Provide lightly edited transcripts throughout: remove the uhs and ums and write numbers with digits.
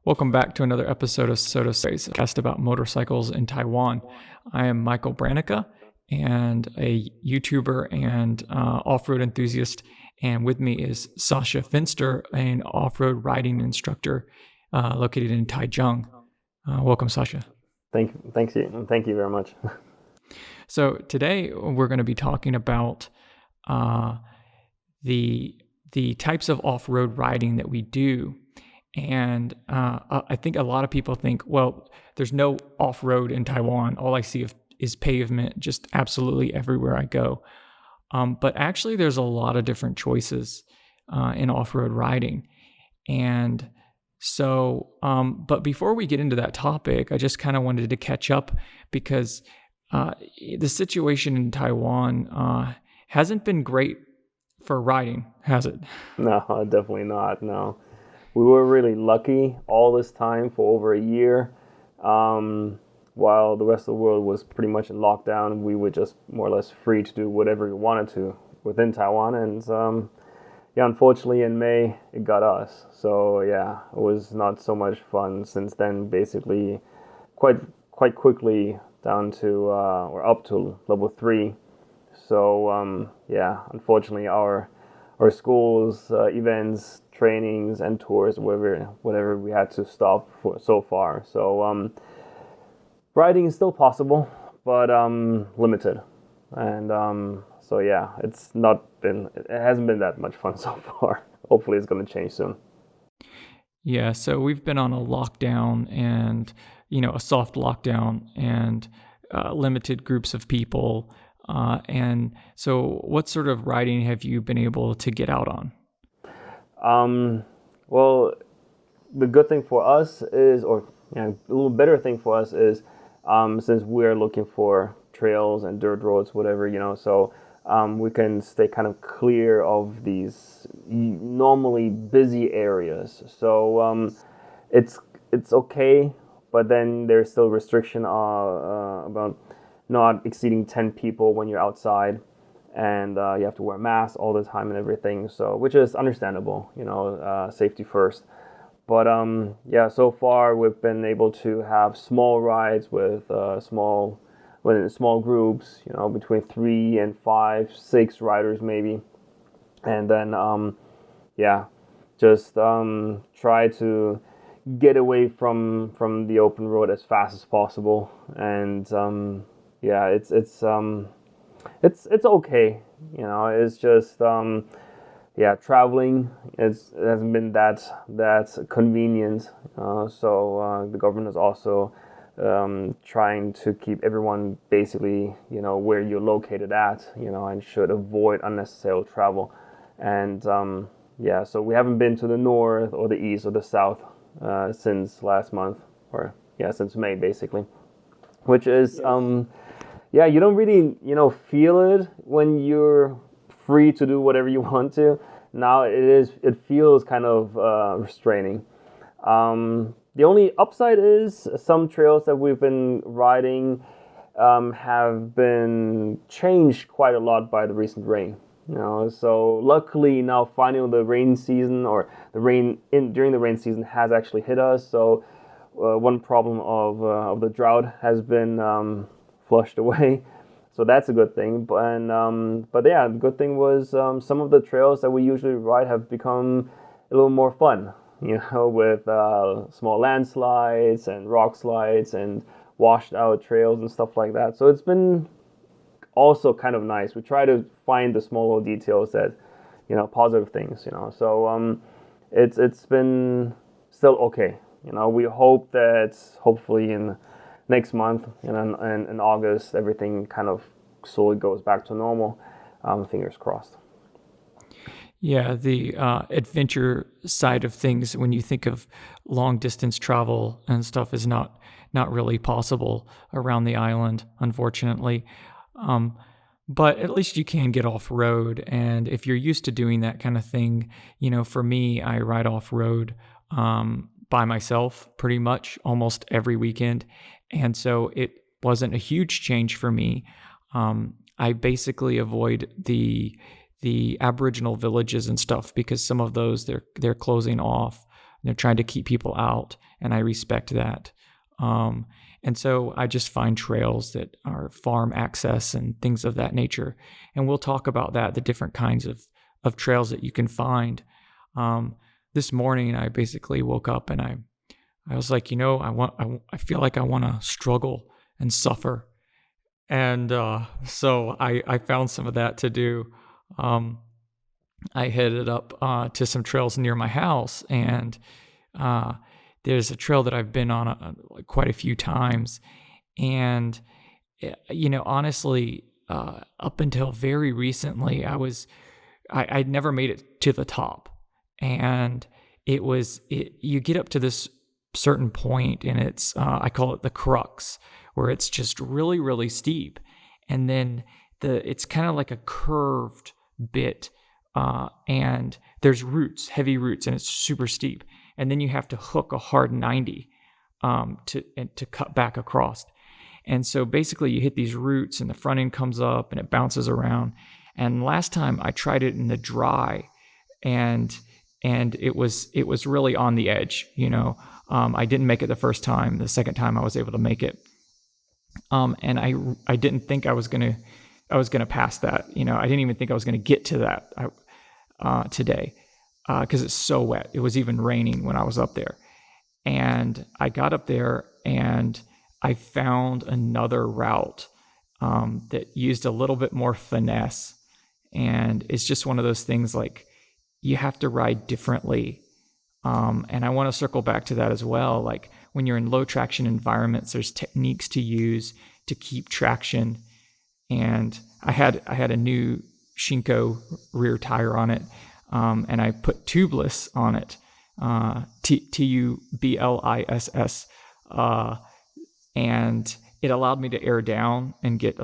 Welcome back to another episode of Soda Space, a podcast about motorcycles in Taiwan. I am Michael Branica, and a YouTuber and off-road enthusiast, and with me is Sasha Finster, an off-road riding instructor located in Taichung. Welcome, Sasha. Thank you very much. So today we're going to be talking about the types of off-road riding that we do. And I think a lot of people think, well, there's no off-road in Taiwan. All I see is pavement just absolutely everywhere I go. But actually, there's a lot of different choices in off-road riding. And so, but before we get into that topic, I just kind of wanted to catch up because the situation in Taiwan hasn't been great for riding, has it? No, definitely not, no. We were really lucky all this time for over a year. While the rest of the world was pretty much in lockdown, we were just more or less free to do whatever we wanted to within Taiwan. And unfortunately in May, it got us. So yeah, it was not so much fun since then, basically quite quickly down to, or up to level 3. So yeah, unfortunately our schools, events, trainings, and tours, whatever we had to stop for so far. So riding is still possible, but limited. And so yeah, it hasn't been that much fun so far. Hopefully it's going to change soon. Yeah, so we've been on a lockdown and, a soft lockdown and limited groups of people. And so what sort of riding have you been able to get out on? Well, the good thing for us is, or a little better thing for us is, since we're looking for trails and dirt roads, whatever, so we can stay kind of clear of these normally busy areas. So it's okay, but then there's still restriction about not exceeding 10 people when you're outside, and you have to wear masks all the time and everything. So, which is understandable, safety first. But yeah, so far we've been able to have small rides with small groups, between 3 and 5, 6 riders maybe, and then yeah, just try to get away from the open road as fast as possible. And yeah, it's okay, it's just yeah, traveling it hasn't been that convenient. So the government is also trying to keep everyone basically, where you're located at, and should avoid unnecessary travel. And yeah, so we haven't been to the north or the east or the south since last month, or yeah, since May basically, which is yeah, you don't really, feel it when you're free to do whatever you want to. Now it feels kind of restraining. The only upside is some trails that we've been riding have been changed quite a lot by the recent rain. So luckily now finally the rain season, or the rain during the rain season, has actually hit us. So one problem of the drought has been flushed away, so that's a good thing. But yeah, the good thing was some of the trails that we usually ride have become a little more fun, with small landslides and rock slides and washed out trails and stuff like that. So it's been also kind of nice. We try to find the small little details that, positive things, so it's been still okay. We hope that hopefully in next month, in August, everything kind of slowly goes back to normal. Fingers crossed. Yeah, the adventure side of things, when you think of long distance travel and stuff, is not really possible around the island, unfortunately. But at least you can get off road, and if you're used to doing that kind of thing, for me, I ride off road by myself pretty much almost every weekend. And so it wasn't a huge change for me. I basically avoid the Aboriginal villages and stuff because some of those they're closing off. trying to keep people out, and I respect that. And so I just find trails that are farm access and things of that nature. And we'll talk about that, the different kinds of trails that you can find. This morning, I basically woke up and I was like, I feel like I want to struggle and suffer. And so I found some of that to do. I headed up to some trails near my house, and there's a trail that I've been on quite a few times. And, honestly, up until very recently, I'd never made it to the top. And you get up to this certain point, and I call it the crux, where it's just really, really steep. And then it's kind of like a curved bit, and there's heavy roots, and it's super steep. And then you have to hook a hard 90 to cut back across. And so basically you hit these roots, and the front end comes up and it bounces around. And last time I tried it in the dry, and it was really on the edge. I didn't make it the first time. The second time I was able to make it. And I didn't think I was gonna pass that. I didn't even think I was gonna get to that today, because it's so wet. It was even raining when I was up there, and I got up there and I found another route that used a little bit more finesse. And it's just one of those things, like, you have to ride differently. And I want to circle back to that as well. Like, when you're in low traction environments, there's techniques to use to keep traction. And I had a new Shinko rear tire on it, and I put tubeless on it, Tubliss, and it allowed me to air down and get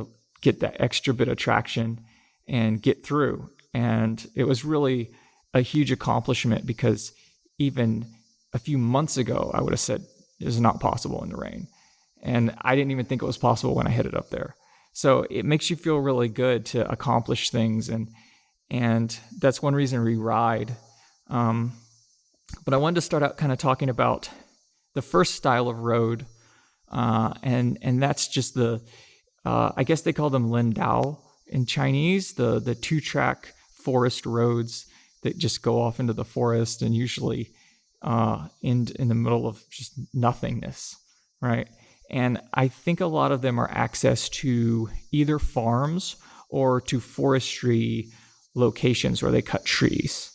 that extra bit of traction and get through. And it was really a huge accomplishment, because even a few months ago, I would have said it is not possible in the rain. And I didn't even think it was possible when I headed up there. So it makes you feel really good to accomplish things. And that's one reason we ride. But I wanted to start out kind of talking about the first style of road. And that's just I guess they call them lindao in Chinese, the 2-track forest roads that just go off into the forest, and usually in the middle of just nothingness, right? And I think a lot of them are access to either farms or to forestry locations where they cut trees.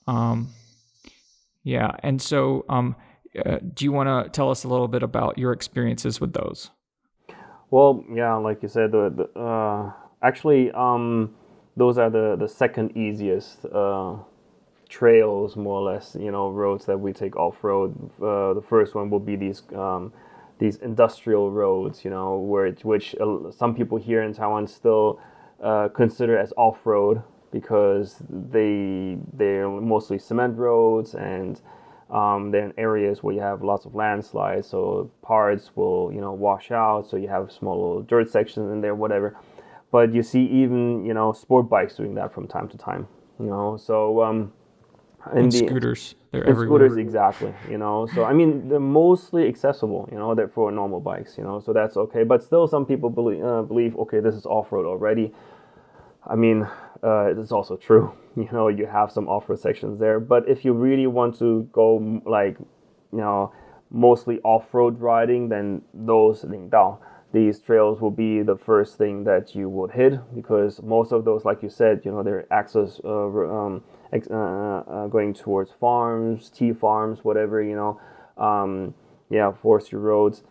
Yeah, and so do you want to tell us a little bit about your experiences with those? Well, yeah, like you said, actually, those are the second easiest trails, more or less, roads that we take off-road. The first one will be these industrial roads, which some people here in Taiwan still consider as off-road, because they're mostly cement roads, and they're in areas where you have lots of landslides, so parts will wash out, so you have small little dirt sections in there, whatever. But you see even sport bikes doing that from time to time, so and scooters, they're everywhere. Scooters, exactly, so I mean, they're mostly accessible, they're for normal bikes, so that's okay. But still, some people believe, okay, this is off-road already. I mean, it's also true, you have some off-road sections there. But if you really want to go, like, mostly off-road riding, then these trails will be the first thing that you would hit, because most of those, like you said, they're access going towards farms, tea farms, whatever, forestry roads,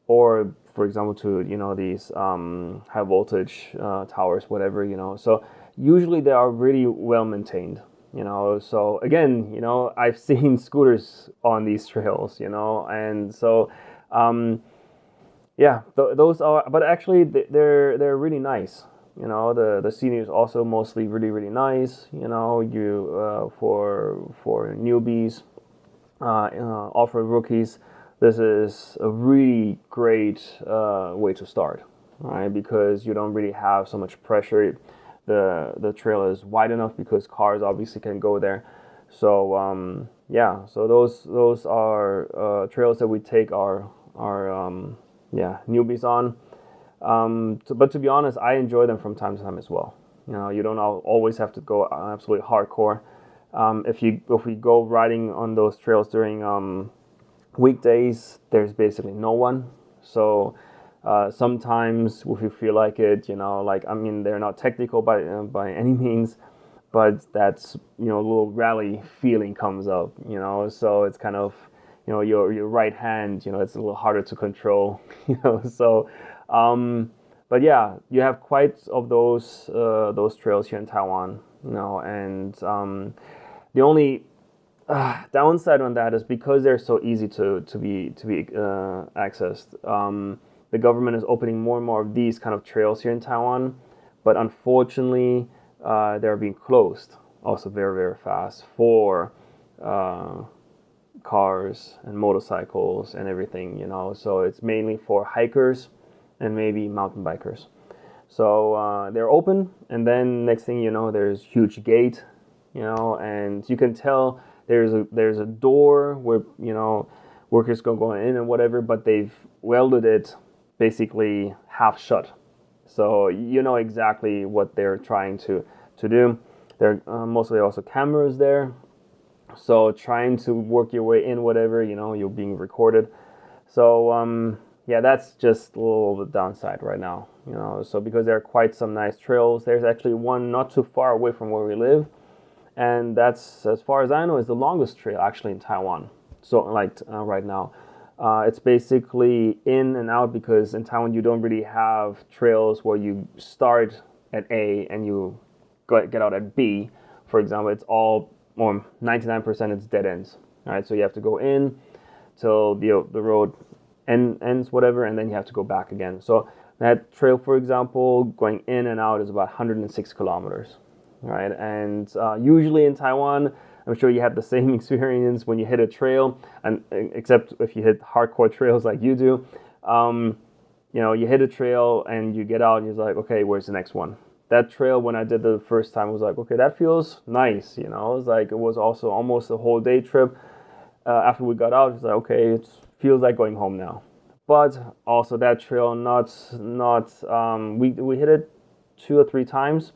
or, for example, to these high voltage towers, whatever, so usually they are really well maintained, so again, I've seen scooters on these trails, and so those are, but actually they're really nice. The scenery is also mostly really, really nice. For newbies, off-road rookies, this is a really great way to start, right? Because you don't really have so much pressure. The trail is wide enough because cars obviously can go there. So yeah, so those are trails that we take our yeah, newbies on. But to be honest, I enjoy them from time to time as well. You know, you don't always have to go absolutely hardcore. If we go riding on those trails during weekdays, there's basically no one. So sometimes if you feel like it, you know, like I mean, they're not technical by any means, but that's, you know, a little rally feeling comes up. You know, so it's kind of, you know, your right hand, you know, it's a little harder to control. You know, so. But yeah, you have quite of those trails here in Taiwan, you know, and the only downside on that is because they're so easy to be accessed. The government is opening more and more of these kind of trails here in Taiwan, but unfortunately, they're being closed also very very fast for cars and motorcycles and everything. You know, so it's mainly for hikers and maybe mountain bikers. So they're open, and then next thing you know, there's huge gate, you know, and you can tell there's a door where, you know, workers go in and whatever, but they've welded it basically half shut. So you know exactly what they're trying to do. There are mostly also cameras there. So trying to work your way in, whatever, you know, you're being recorded. So yeah, that's just a little bit downside right now, you know. So because there are quite some nice trails, there's actually one not too far away from where we live, and that's, as far as I know, is the longest trail actually in Taiwan. So like right now, it's basically in and out, because in Taiwan you don't really have trails where you start at A and you get out at B. For example, it's all, or 99% it's dead ends. All right, so you have to go in till the road ends, whatever, and then you have to go back again. So that trail, for example, going in and out is about 106 kilometers, right? And usually in Taiwan, I'm sure you have the same experience when you hit a trail, and except if you hit hardcore trails like you do. You know, you hit a trail and you get out and you're like, okay, where's the next one? That trail, when I did the first time, was like, okay, that feels nice. You know, it was also almost a whole day trip. After we got out, it's like, okay, it feels like going home now. But also that trail, we hit it 2 or 3 times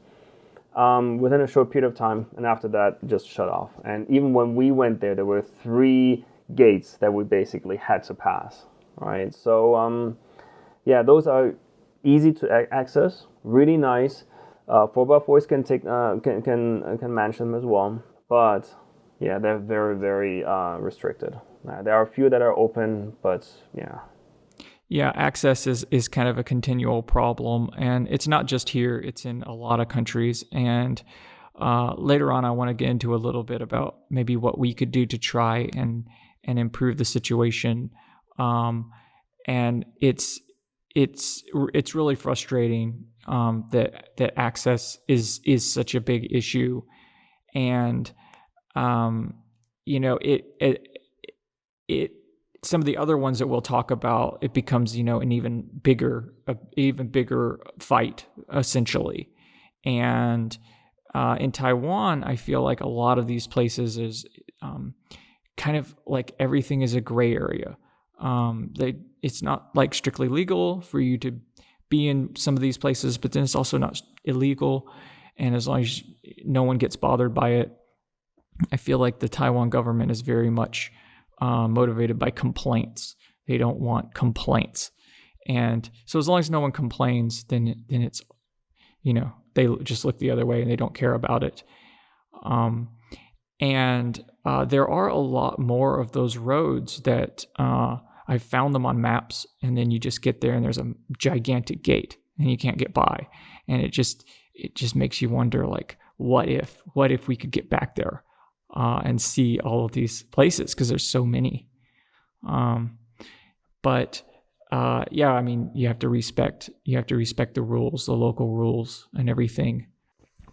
within a short period of time, and after that, it just shut off. And even when we went there were 3 gates that we basically had to pass. Right, so yeah, those are easy to access, really nice. 4x4s can take can manage them as well, but yeah, they're very very restricted. There are a few that are open, but yeah. Yeah, access is kind of a continual problem, and it's not just here, it's in a lot of countries. And later on, I want to get into a little bit about maybe what we could do to try and improve the situation. And it's really frustrating that access is such a big issue. And you know, it some of the other ones that we'll talk about, it becomes, you know, an even bigger fight, essentially. And in Taiwan, I feel like a lot of these places is kind of like everything is a gray area. It's not like strictly legal for you to be in some of these places, but then it's also not illegal. And as long as no one gets bothered by it, I feel like the Taiwan government is very much motivated by complaints. They don't want complaints. And so as long as no one complains, then it's, you know, they just look the other way and they don't care about it. And there are a lot more of those roads that I've found them on maps, and then you just get there and there's a gigantic gate and you can't get by. And it just makes you wonder, like, what if we could get back there and see all of these places, because there's so many. But yeah, I mean, you have to respect the rules, the local rules and everything.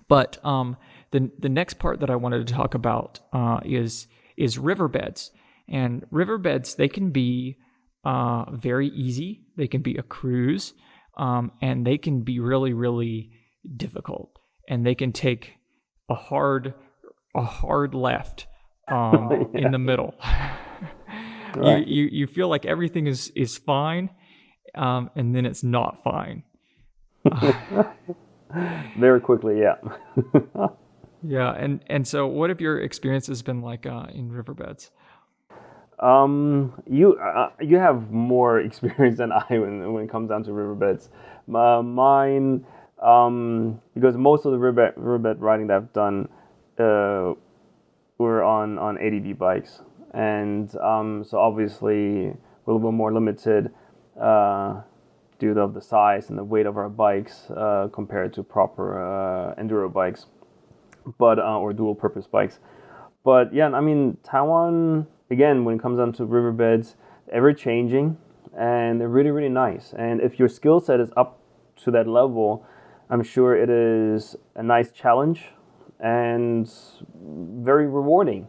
But the next part that I wanted to talk about is riverbeds. And riverbeds, they can be very easy. They can be a cruise, and they can be really, really difficult. And they can take a hard left in Yeah. the middle. you, Right. you feel like everything is fine, and then it's not fine. Very quickly, yeah. Yeah, and so what have your experiences been like in riverbeds? You have more experience than I when it comes down to riverbeds. Mine, because most of the riverbed riding that I've done, uh, were on ADV bikes, and so obviously we're a little bit more limited, due to the size and the weight of our bikes, compared to proper enduro bikes, but or dual purpose bikes. But yeah, I mean, Taiwan, again, when it comes down to riverbeds, ever changing, and they're really, really nice. And if your skill set is up to that level, I'm sure it is a nice challenge and very rewarding.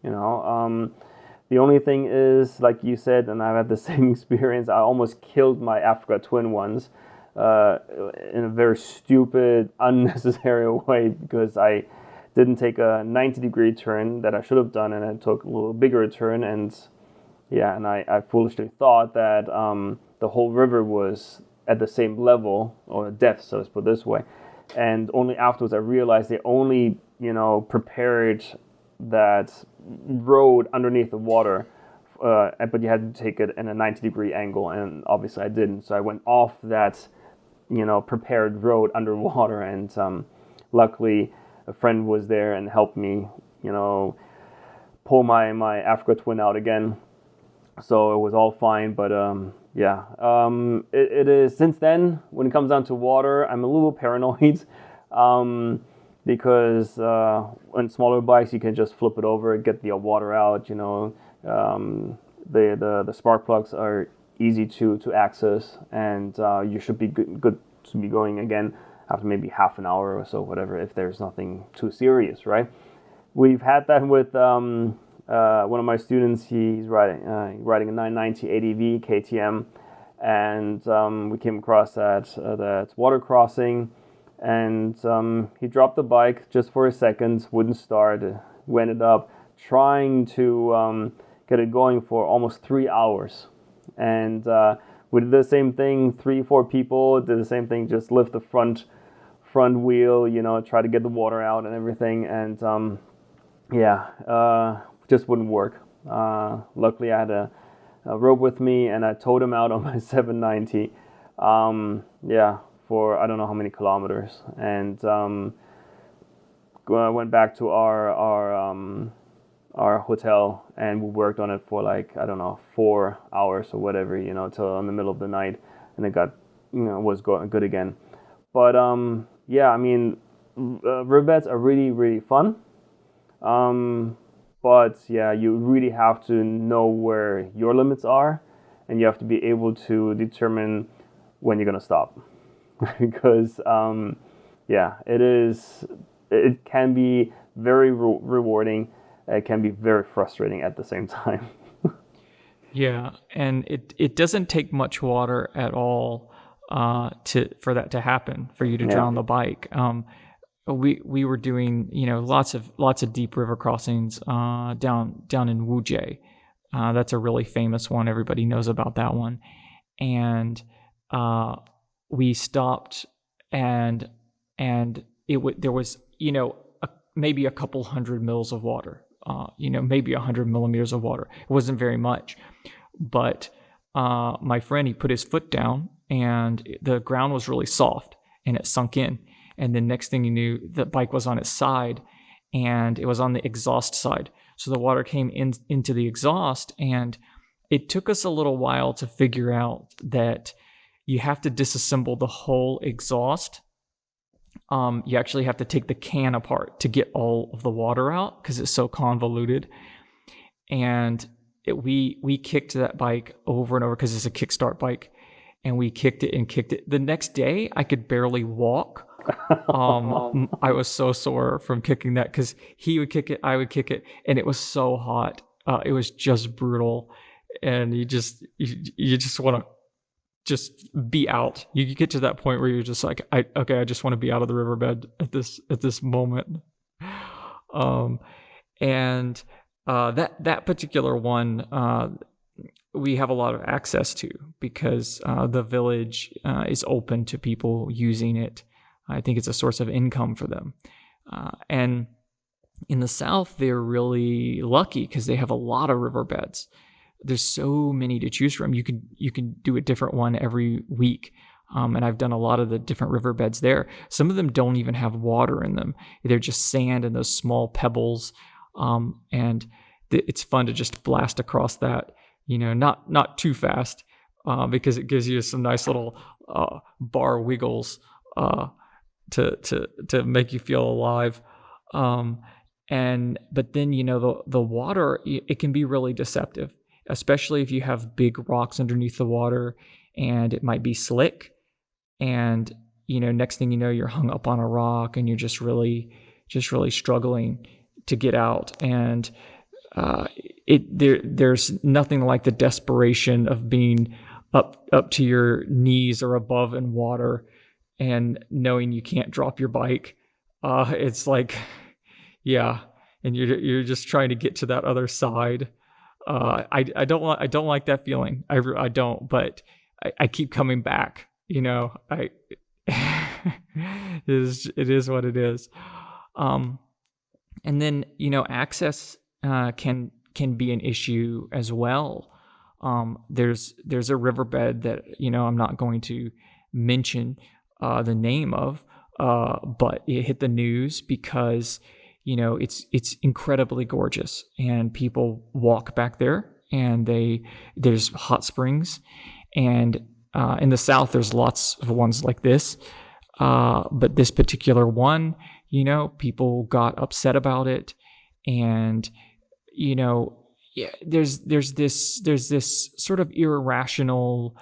You know, the only thing is, like you said, and I've had the same experience, I almost killed my Africa twin ones, uh, in a very stupid, unnecessary way, because I didn't take a 90-degree turn that I should have done, and I took a little bigger turn. And yeah, and I foolishly thought that the whole river was at the same level or depth, so let's put it this way. And only afterwards I realized they only, prepared that road underneath the water, but you had to take it in a 90-degree angle, and obviously I didn't. So I went off that, prepared road underwater, and luckily a friend was there and helped me, pull my Africa twin out again. So it was all fine. But yeah, it is, since then, when it comes down to water, I'm a little paranoid, because on smaller bikes you can just flip it over, get the water out. The spark plugs are easy to access, and you should be good to be going again after maybe half an hour or so, whatever, if there's nothing too serious, right? We've had that with one of my students. He's riding a 990 ADV KTM, and we came across that water crossing, and he dropped the bike just for a second, wouldn't start. We ended up trying to get it going for almost 3 hours, and we did the same thing. 4 people did the same thing, just lift the front wheel, try to get the water out and everything, and just wouldn't work. Luckily, I had a rope with me, and I towed him out on my 790. For I don't know how many kilometers, and I went back to our hotel, and we worked on it for, like, I don't know, 4 hours or whatever, till in the middle of the night, and it got, was going good again. But yeah, I mean, riverbeds are really, really fun. But yeah, you really have to know where your limits are, and you have to be able to determine when you're gonna stop, because yeah, it can be very rewarding. It can be very frustrating at the same time. Yeah, and it doesn't take much water at all for that to happen, for you to Yeah. drown the bike. We were doing, lots of deep river crossings down in Wujie. That's a really famous one. Everybody knows about that one. And we stopped, and there was, maybe a couple hundred mils of water. Maybe 100 millimeters of water. It wasn't very much, but my friend, he put his foot down, and the ground was really soft, and it sunk in. And then next thing you knew, the bike was on its side, and it was on the exhaust side. So the water came into the exhaust, and it took us a little while to figure out that you have to disassemble the whole exhaust. You actually have to take the can apart to get all of the water out, because it's so convoluted. And we kicked that bike over and over, because it's a kickstart bike, and we kicked it and kicked it. The next day, I could barely walk. I was so sore from kicking that, because he would kick it, I would kick it, and it was so hot. It was just brutal, and you just want to just be out. You get to that point where you're just like, I just want to be out of the riverbed at this moment. And That particular one, we have a lot of access to because the village is open to people using it. I think it's a source of income for them. And in the South, they're really lucky because they have a lot of riverbeds. There's so many to choose from. You can do a different one every week. And I've done a lot of the different riverbeds there. Some of them don't even have water in them. They're just sand and those small pebbles. And it's fun to just blast across that, not too fast, because it gives you some nice little bar wiggles to make you feel alive. But then the water, it can be really deceptive, especially if you have big rocks underneath the water, and it might be slick. And next thing you know, you're hung up on a rock, and you're just really struggling to get out. And there's nothing like the desperation of being up to your knees or above in water, and knowing you can't drop your bike. It's like, yeah, and you're just trying to get to that other side. I don't like that feeling. I don't, but I keep coming back. It is what it is. And then access can be an issue as well. There's a riverbed that I'm not going to mention the name of, but it hit the news because it's incredibly gorgeous, and people walk back there, and there's hot springs, and in the South there's lots of ones like this, but this particular one, people got upset about it, and yeah, there's this sort of irrational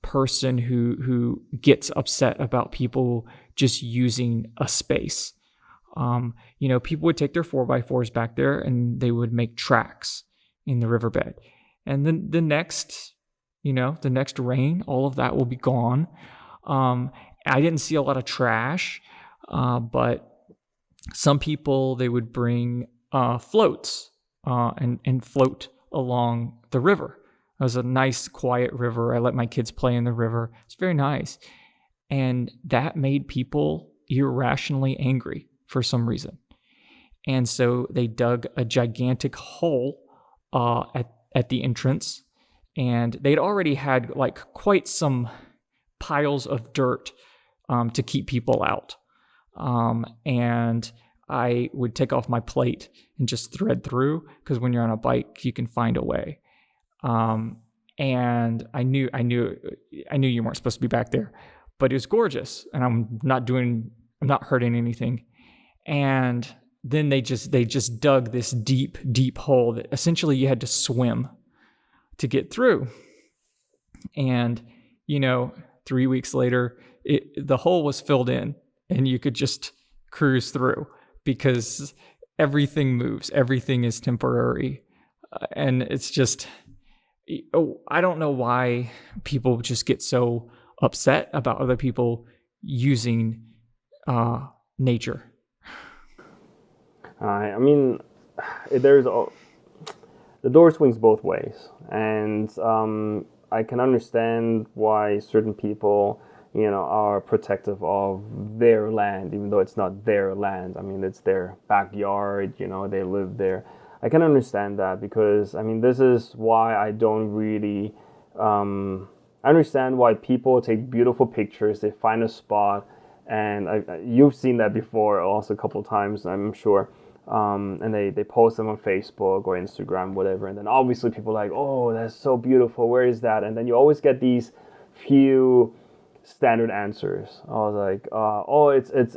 person who gets upset about people just using a space. People would take their 4x4s back there, and they would make tracks in the riverbed. And then the next rain, all of that will be gone. I didn't see a lot of trash, but some people, they would bring floats and float along the river. It was a nice, quiet river. I let my kids play in the river. It's very nice. And that made people irrationally angry for some reason. And so they dug a gigantic hole at the entrance. And they'd already had quite some piles of dirt to keep people out. And I would take off my plate and just thread through, because when you're on a bike, you can find a way. And I knew you weren't supposed to be back there, but it was gorgeous, and I'm not hurting anything. And then they just dug this deep, deep hole that essentially you had to swim to get through. And 3 weeks later, the hole was filled in, and you could just cruise through, because everything moves, everything is temporary, and it's just, I don't know why people just get so upset about other people using nature. I mean, the door swings both ways, and I can understand why certain people, are protective of their land, even though it's not their land. I mean, it's their backyard, they live there. I can understand that, because, this is why I don't really, I understand why people take beautiful pictures, they find a spot, and you've seen that before also a couple of times, I'm sure, and they post them on Facebook or Instagram, whatever, and then obviously people are like, oh, that's so beautiful, where is that? And then you always get these few standard answers. I was like,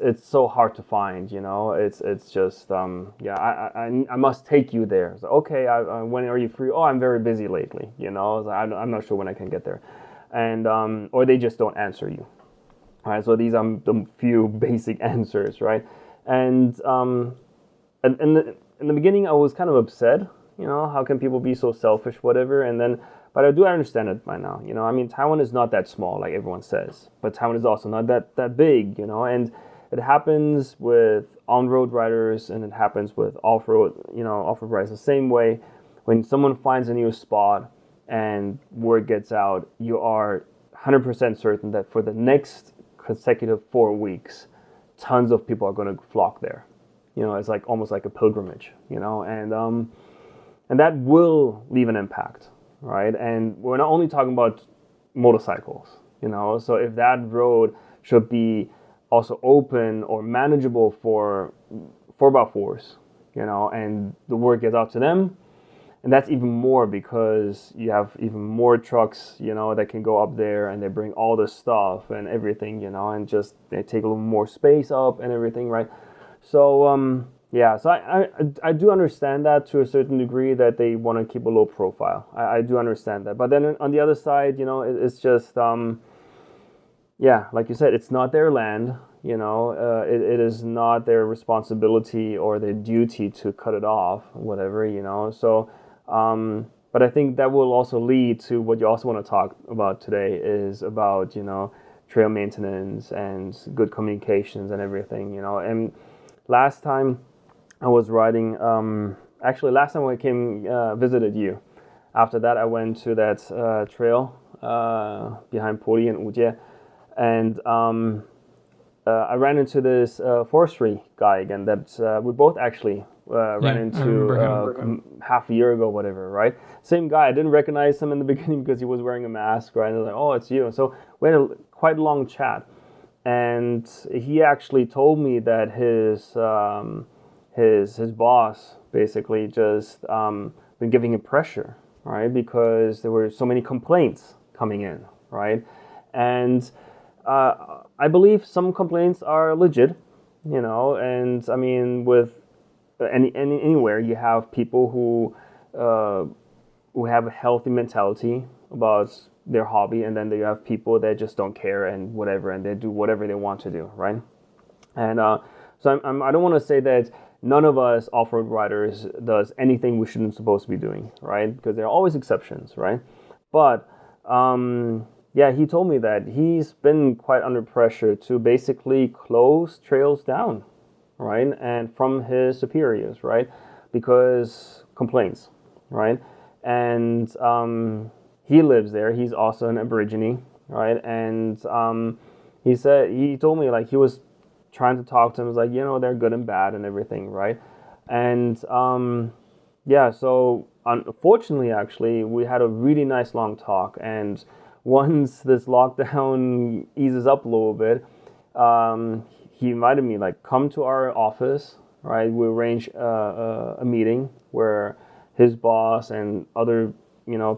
it's so hard to find, it's just, I must take you there. So, okay, when are you free? Oh, I'm very busy lately, I'm not sure when I can get there. And, or they just don't answer you. All right, so these are the few basic answers, right? And in the beginning, I was kind of upset, how can people be so selfish, whatever, and then, but I do understand it by now, Taiwan is not that small, like everyone says, but Taiwan is also not that big, and it happens with on-road riders, and it happens with off-road riders the same way. When someone finds a new spot and word gets out, you are 100% certain that for the next consecutive 4 weeks, tons of people are going to flock there. It's like almost like a pilgrimage, and that will leave an impact, right? And we're not only talking about motorcycles, so if that road should be also open or manageable for 4x4s, and the word gets out to them, and that's even more because you have even more trucks, that can go up there, and they bring all the stuff and everything, and just they take a little more space up and everything, right? So so I do understand that to a certain degree, that they want to keep a low profile. I do understand that, but then on the other side, it's just like you said, it's not their land. It is not their responsibility or their duty to cut it off, whatever. So. But I think that will also lead to what you also want to talk about today, is about, trail maintenance and good communications and everything, And last time I was riding, last time I visited you. After that, I went to that trail behind Poli and Ujie, and I ran into this forestry guy again that we both actually ran into half a year ago, whatever, right? Same guy. I didn't recognize him in the beginning because he was wearing a mask, right? And I was like, oh, it's you. So we had quite a long chat. And he actually told me that his boss basically just been giving him pressure, right? Because there were so many complaints coming in, right? And I believe some complaints are legit, and I mean, with anywhere you have people who have a healthy mentality about their hobby, and then you have people that just don't care and whatever, and they do whatever they want to do, right? And so I don't want to say that none of us off-road riders does anything we shouldn't supposed to be doing, right? Because there are always exceptions, right? But he told me that he's been quite under pressure to basically close trails down, right? And from his superiors, right? Because complaints, right? And he lives there. He's also an Aborigine, right? And he told me, like, he was trying to talk to him. It was like, they're good and bad and everything, right? And so unfortunately, actually, we had a really nice long talk. And once this lockdown eases up a little bit, he invited me, like, come to our office, right? We arranged a meeting where his boss and other,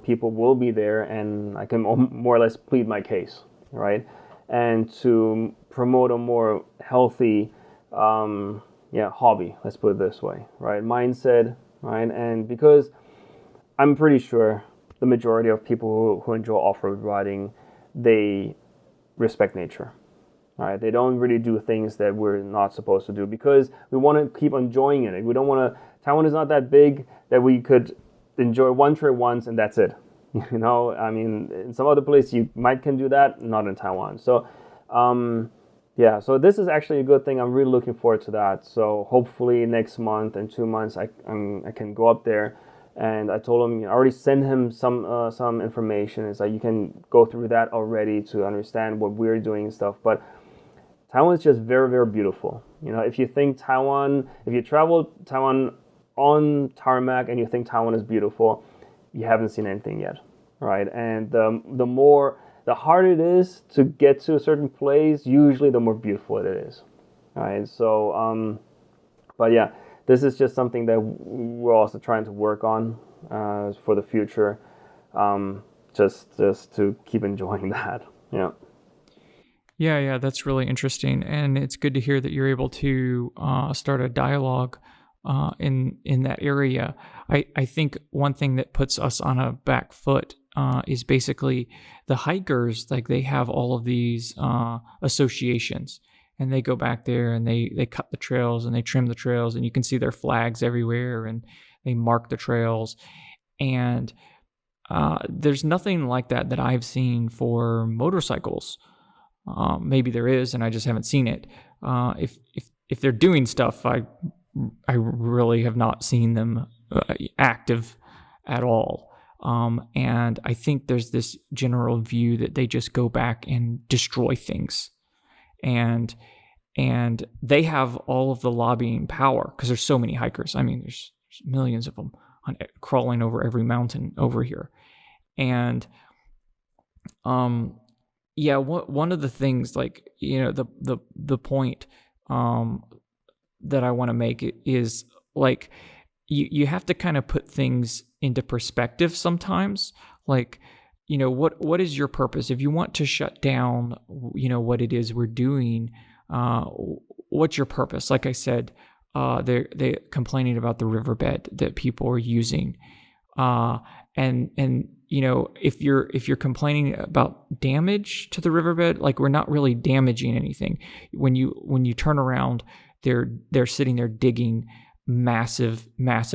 people will be there, and I can more or less plead my case, right? And to promote a more healthy, hobby, let's put it this way, right? Mindset, right? And because I'm pretty sure the majority of people who enjoy off-road riding, they respect nature, right? They don't really do things that we're not supposed to do because we want to keep enjoying it. We don't want to. Taiwan is not that big that we could enjoy one trail once and that's it. I mean, in some other place you can do that, not in Taiwan. So, so this is actually a good thing. I'm really looking forward to that. So hopefully next month and 2 months I can go up there. And I told him, I already sent him some information. It's like you can go through that already to understand what we're doing and stuff. But Taiwan is just very, very beautiful. If you think Taiwan, if you travel Taiwan on tarmac and you think Taiwan is beautiful, you haven't seen anything yet, right? And the harder it is to get to a certain place, usually the more beautiful it is, right? So, but yeah, this is just something that we're also trying to work on for the future, just to keep enjoying that. Yeah. Yeah, that's really interesting, and it's good to hear that you're able to start a dialogue in that area. I think one thing that puts us on a back foot is basically the hikers. Like, they have all of these associations, and they go back there and they cut the trails and they trim the trails, and you can see their flags everywhere, and they mark the trails. And there's nothing like that I've seen for motorcycles. Maybe there is, and I just haven't seen it. If if they're doing stuff, I really have not seen them active at all. And I think there's this general view that they just go back and destroy things, and they have all of the lobbying power because there's so many hikers. I mean, there's millions of them crawling over every mountain over here, and yeah, one of the things, like, the point that I want to make is, like, you have to kind of put things into perspective sometimes. Like, what is your purpose? If you want to shut down, what it is we're doing, what's your purpose? Like I said, they're complaining about the riverbed that people are using, and if you're complaining about damage to the riverbed, like, we're not really damaging anything. When you turn around, they're sitting there digging massive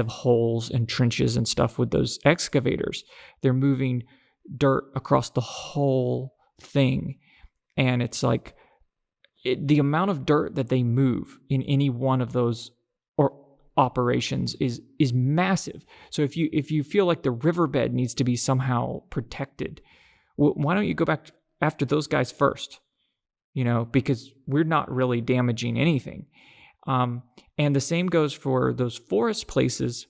holes and trenches and stuff with those excavators. They're moving dirt across the whole thing, and it's like, the amount of dirt that they move in any one of those or operations is massive. So if you feel like the riverbed needs to be somehow protected, well, why don't you go back after those guys first? Because we're not really damaging anything. And the same goes for those forest places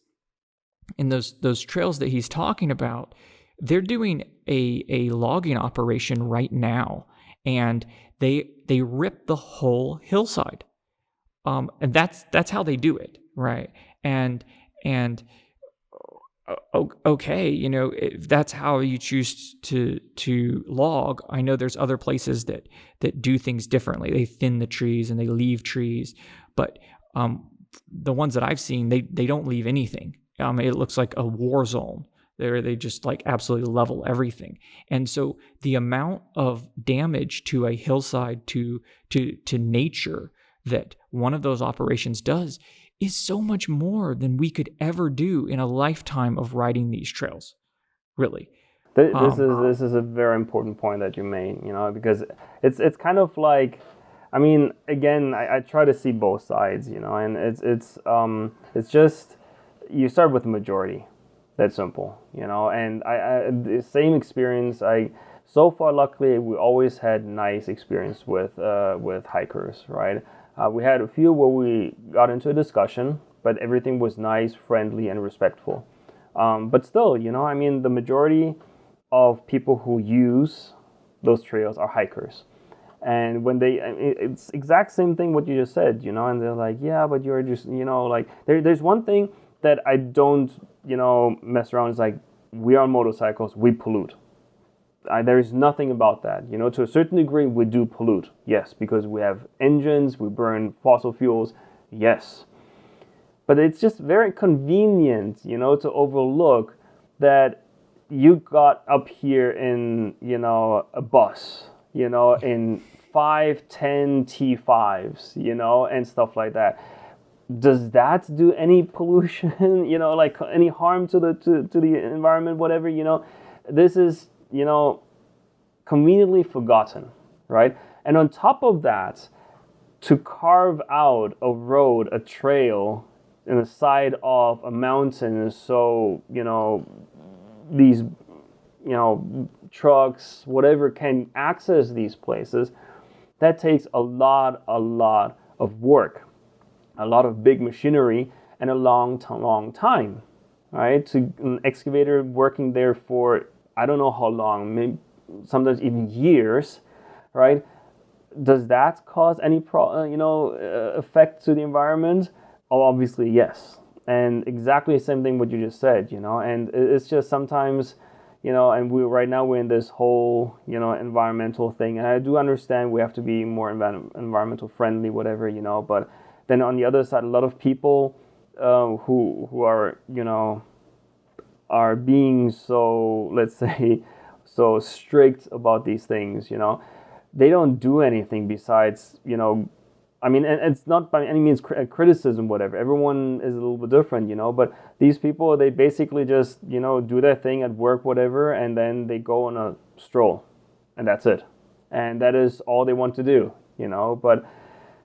and those trails that he's talking about. They're doing a logging operation right now, and they rip the whole hillside. And that's how they do it, right? And okay, if that's how you choose to log, I know there's other places that do things differently. They thin the trees and they leave trees, but the ones that I've seen, they don't leave anything. It looks like a war zone. They just, like, absolutely level everything. And so the amount of damage to a hillside, to nature, that one of those operations does is so much more than we could ever do in a lifetime of riding these trails, really. This is a very important point that you made, because it's kind of like, I mean, again, I try to see both sides, and it's just, you start with the majority. That's simple, and I the same experience. So far, luckily, we always had nice experience with hikers, right? We had a few where we got into a discussion, but everything was nice, friendly, and respectful. But still, I mean, the majority of people who use those trails are hikers. And when it's exact same thing what you just said, and they're like, yeah, but you're just, like, there's one thing that I don't, mess around. It's like, we are motorcycles, we pollute. There is nothing about that. To a certain degree, we do pollute. Yes, because we have engines, we burn fossil fuels. Yes. But it's just very convenient, to overlook that you got up here in, a bus, in 5-10 T5s, and stuff like that. Does that do any pollution, like any harm to the environment, whatever, This is, conveniently forgotten, right? And on top of that, to carve out a road, a trail in the side of a mountain, so, these, trucks, whatever, can access these places, that takes a lot of work, a lot of big machinery, and a long time, right? To an excavator working there for, I don't know how long, maybe sometimes even years, right? Does that cause any effect to the environment? Oh, obviously yes. And exactly the same thing what you just said, and it's just sometimes, and right now we're in this whole, environmental thing, and I do understand we have to be more environmental friendly, whatever, but then on the other side, a lot of people who are, are being so, let's say, so strict about these things, they don't do anything besides, I mean, and it's not by any means criticism, whatever. Everyone is a little bit different, but these people, they basically just, do their thing at work, whatever, and then they go on a stroll, and that's it. And that is all they want to do, but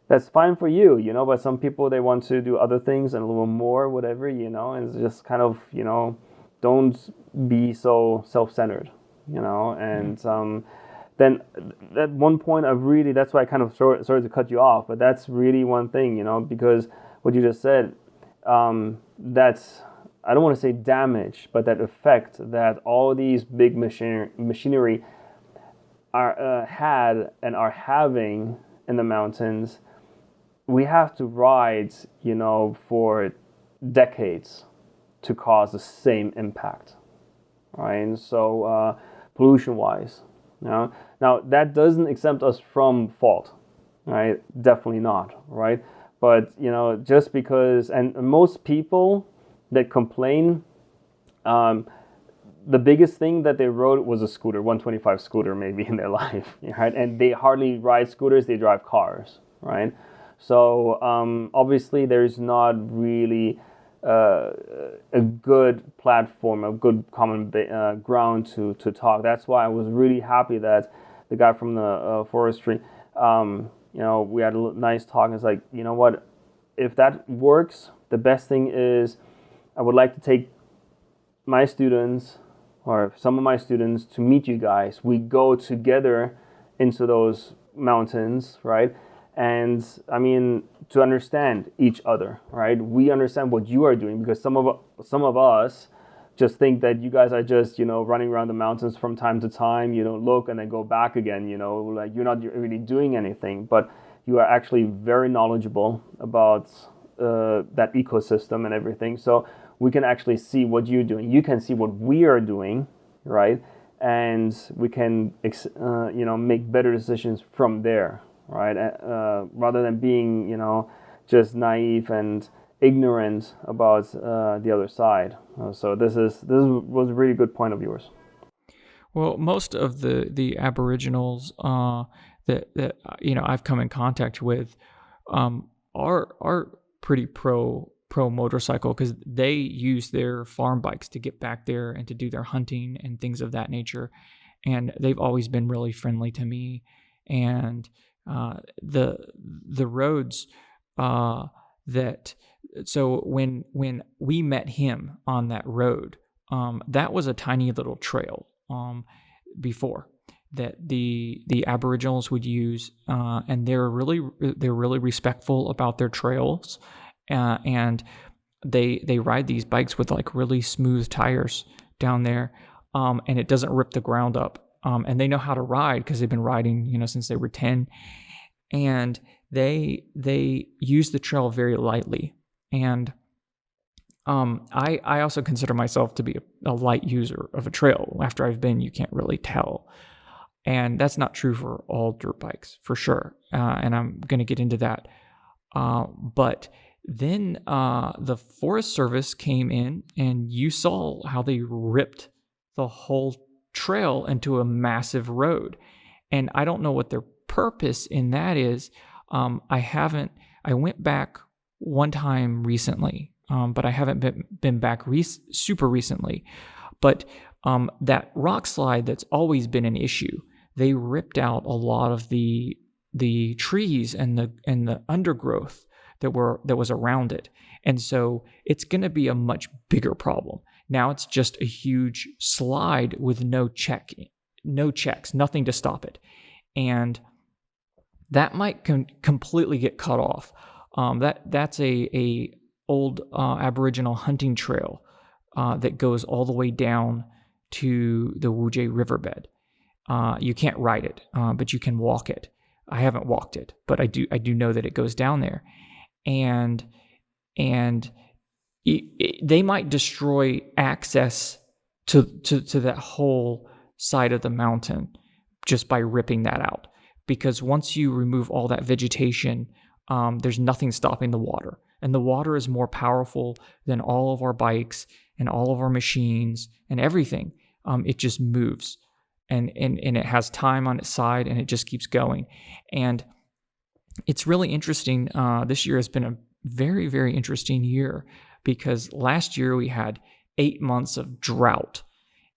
that's fine for you, but some people, they want to do other things and a little more, whatever, and it's just kind of, don't be so self-centered, and then at one point that's why I kind of sorry to cut you off, but that's really one thing, because what you just said, that's, I don't want to say damage, but that effect that all these big machinery are had and are having in the mountains, we have to ride, for decades to cause the same impact, right? And so pollution-wise, now that doesn't exempt us from fault, right? Definitely not, right? But just because, and most people that complain, the biggest thing that they rode was a scooter, 125 scooter maybe in their life, right? And they hardly ride scooters; they drive cars, right? So obviously, there's not really a good platform, a good common ground to talk. That's why I was really happy that the guy from the forestry, we had a nice talk. It's like, you know what, if that works, the best thing is I would like to take my students or some of my students to meet you guys. We go together into those mountains, right? And I mean, to understand each other, right? We understand what you are doing, because some of us just think that you guys are just, running around the mountains from time to time, look and then go back again, like you're not really doing anything, but you are actually very knowledgeable about that ecosystem and everything. So we can actually see what you're doing. You can see what we are doing, right? And we can, make better decisions from there, right? Rather than being, just naive and ignorant about the other side. So this was a really good point of yours. Well, most of the Aboriginals that I've come in contact with are pretty pro motorcycle, because they use their farm bikes to get back there and to do their hunting and things of that nature, and they've always been really friendly to me. And the roads that so when we met him on that road, that was a tiny little trail before that the Aboriginals would use, and they're really respectful about their trails, and they ride these bikes with like really smooth tires down there, and it doesn't rip the ground up, and they know how to ride because they've been riding since they were 10, and they use the trail very lightly. And I also consider myself to be a light user of a trail. After I've been, you can't really tell. And that's not true for all dirt bikes, for sure. And I'm going to get into that. But then the Forest Service came in, and you saw how they ripped the whole trail into a massive road. And I don't know what their purpose in that is. I went back one time recently, but I haven't been back super recently. But that rock slide that's always been an issue, they ripped out a lot of the trees and the undergrowth that was around it, and so it's going to be a much bigger problem. Now it's just a huge slide with no checks, nothing to stop it, and that might completely get cut off. That's a old Aboriginal hunting trail that goes all the way down to the Wujay riverbed. You can't ride it, but you can walk it. I haven't walked it, but I do know that it goes down there, and they might destroy access to that whole side of the mountain just by ripping that out. Because once you remove all that vegetation, there's nothing stopping the water. And the water is more powerful than all of our bikes and all of our machines and everything. It just moves. And it has time on its side, and it just keeps going. And it's really interesting. This year has been a very, very interesting year, because last year we had 8 months of drought.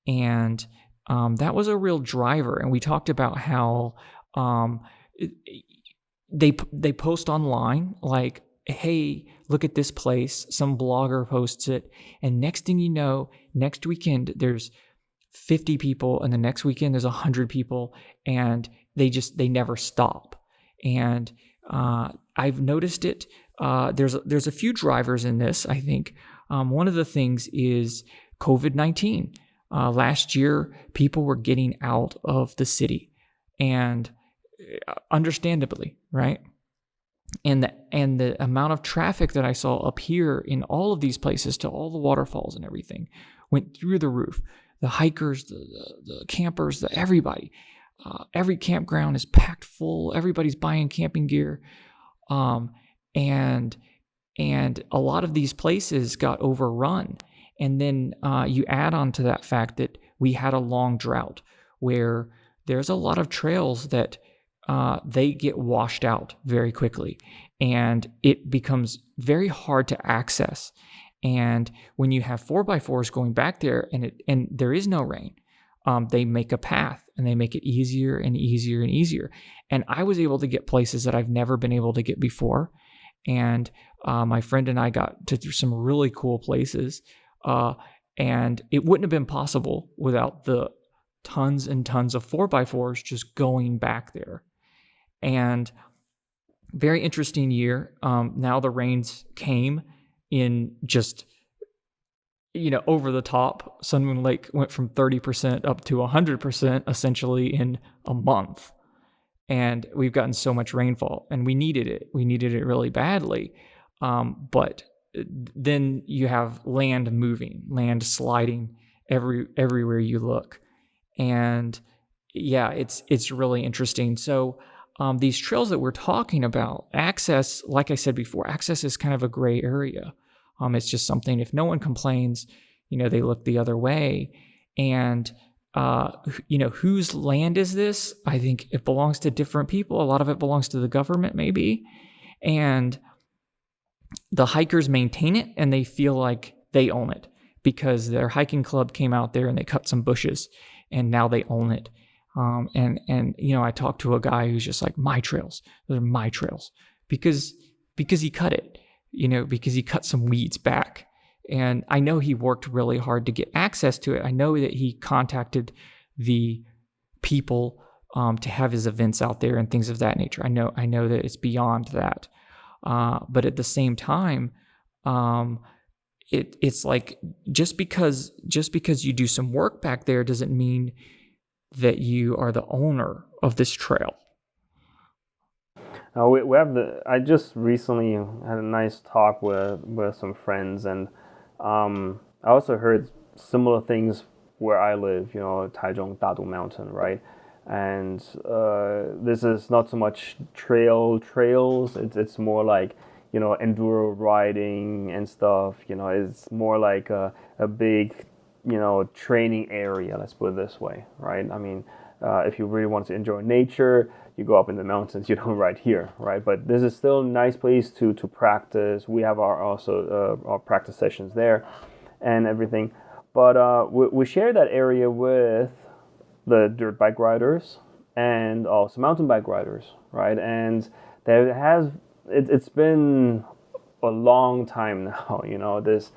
And that was a real driver. And we talked about how they post online like, hey, look at this place. Some blogger posts it, and next thing you know, next weekend there's 50 people, and the next weekend there's 100 people, and they never stop. And I've noticed it. There's a few drivers in this. I think one of the things is COVID-19. Last year, people were getting out of the city, and understandably, right? And the amount of traffic that I saw up here in all of these places to all the waterfalls and everything went through the roof. The hikers, the campers, everybody. Every campground is packed full. Everybody's buying camping gear, and a lot of these places got overrun. And then you add on to that fact that we had a long drought where there's a lot of trails that they get washed out very quickly, and it becomes very hard to access. And when you have 4x4s going back there and there is no rain, they make a path and they make it easier and easier and easier. And I was able to get places that I've never been able to get before. And my friend and I got to some really cool places. And it wouldn't have been possible without the tons and tons of 4x4s just going back there. And very interesting year. Now the rains came in just, over the top. Sun Moon Lake went from 30% up to 100% essentially in a month. And we've gotten so much rainfall, and we needed it. We needed it really badly. But then you have land moving, land sliding everywhere you look. And yeah, it's really interesting. So these trails that we're talking about, access, like I said before, access is kind of a gray area. It's just something, if no one complains, they look the other way. And, whose land is this? I think it belongs to different people. A lot of it belongs to the government, maybe. And the hikers maintain it, and they feel like they own it because their hiking club came out there and they cut some bushes, and now they own it. And I talked to a guy who's just like, my trails, those are my trails, because he cut it, because he cut some weeds back. And I know he worked really hard to get access to it. I know that he contacted the people to have his events out there and things of that nature. I know that it's beyond that. But at the same time, it's like just because you do some work back there doesn't mean that you are the owner of this trail. We have I just recently had a nice talk with some friends, and I also heard similar things where I live, Taichung Dadu Mountain, right? And this is not so much trails. It's more like, enduro riding and stuff. It's more like a big, training area. Let's put it this way, right? I mean, if you really want to enjoy nature, you go up in the mountains. You don't ride here, right? But this is still a nice place to practice. We have our practice sessions there, and everything. But we share that area with the dirt bike riders and also mountain bike riders, right? And it's been a long time now, this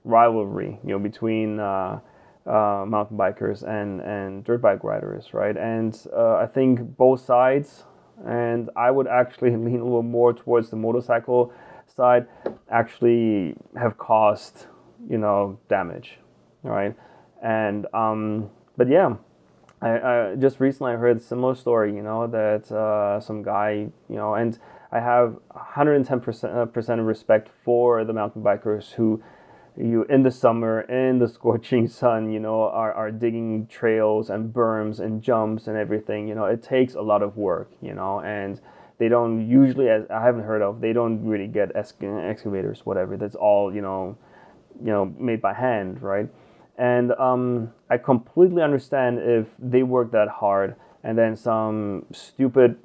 rivalry, between mountain bikers and dirt bike riders, right? And I think both sides, and I would actually lean a little more towards the motorcycle side, actually have caused, damage, right? And but yeah, I just recently I heard a similar story, that some guy, and I have 110% of respect for the mountain bikers who, in the summer, in the scorching sun, are digging trails and berms and jumps and everything. It takes a lot of work, and they don't usually, as I haven't heard of, they don't really get excavators, whatever. That's all, made by hand, right? And I completely understand if they work that hard and then some stupid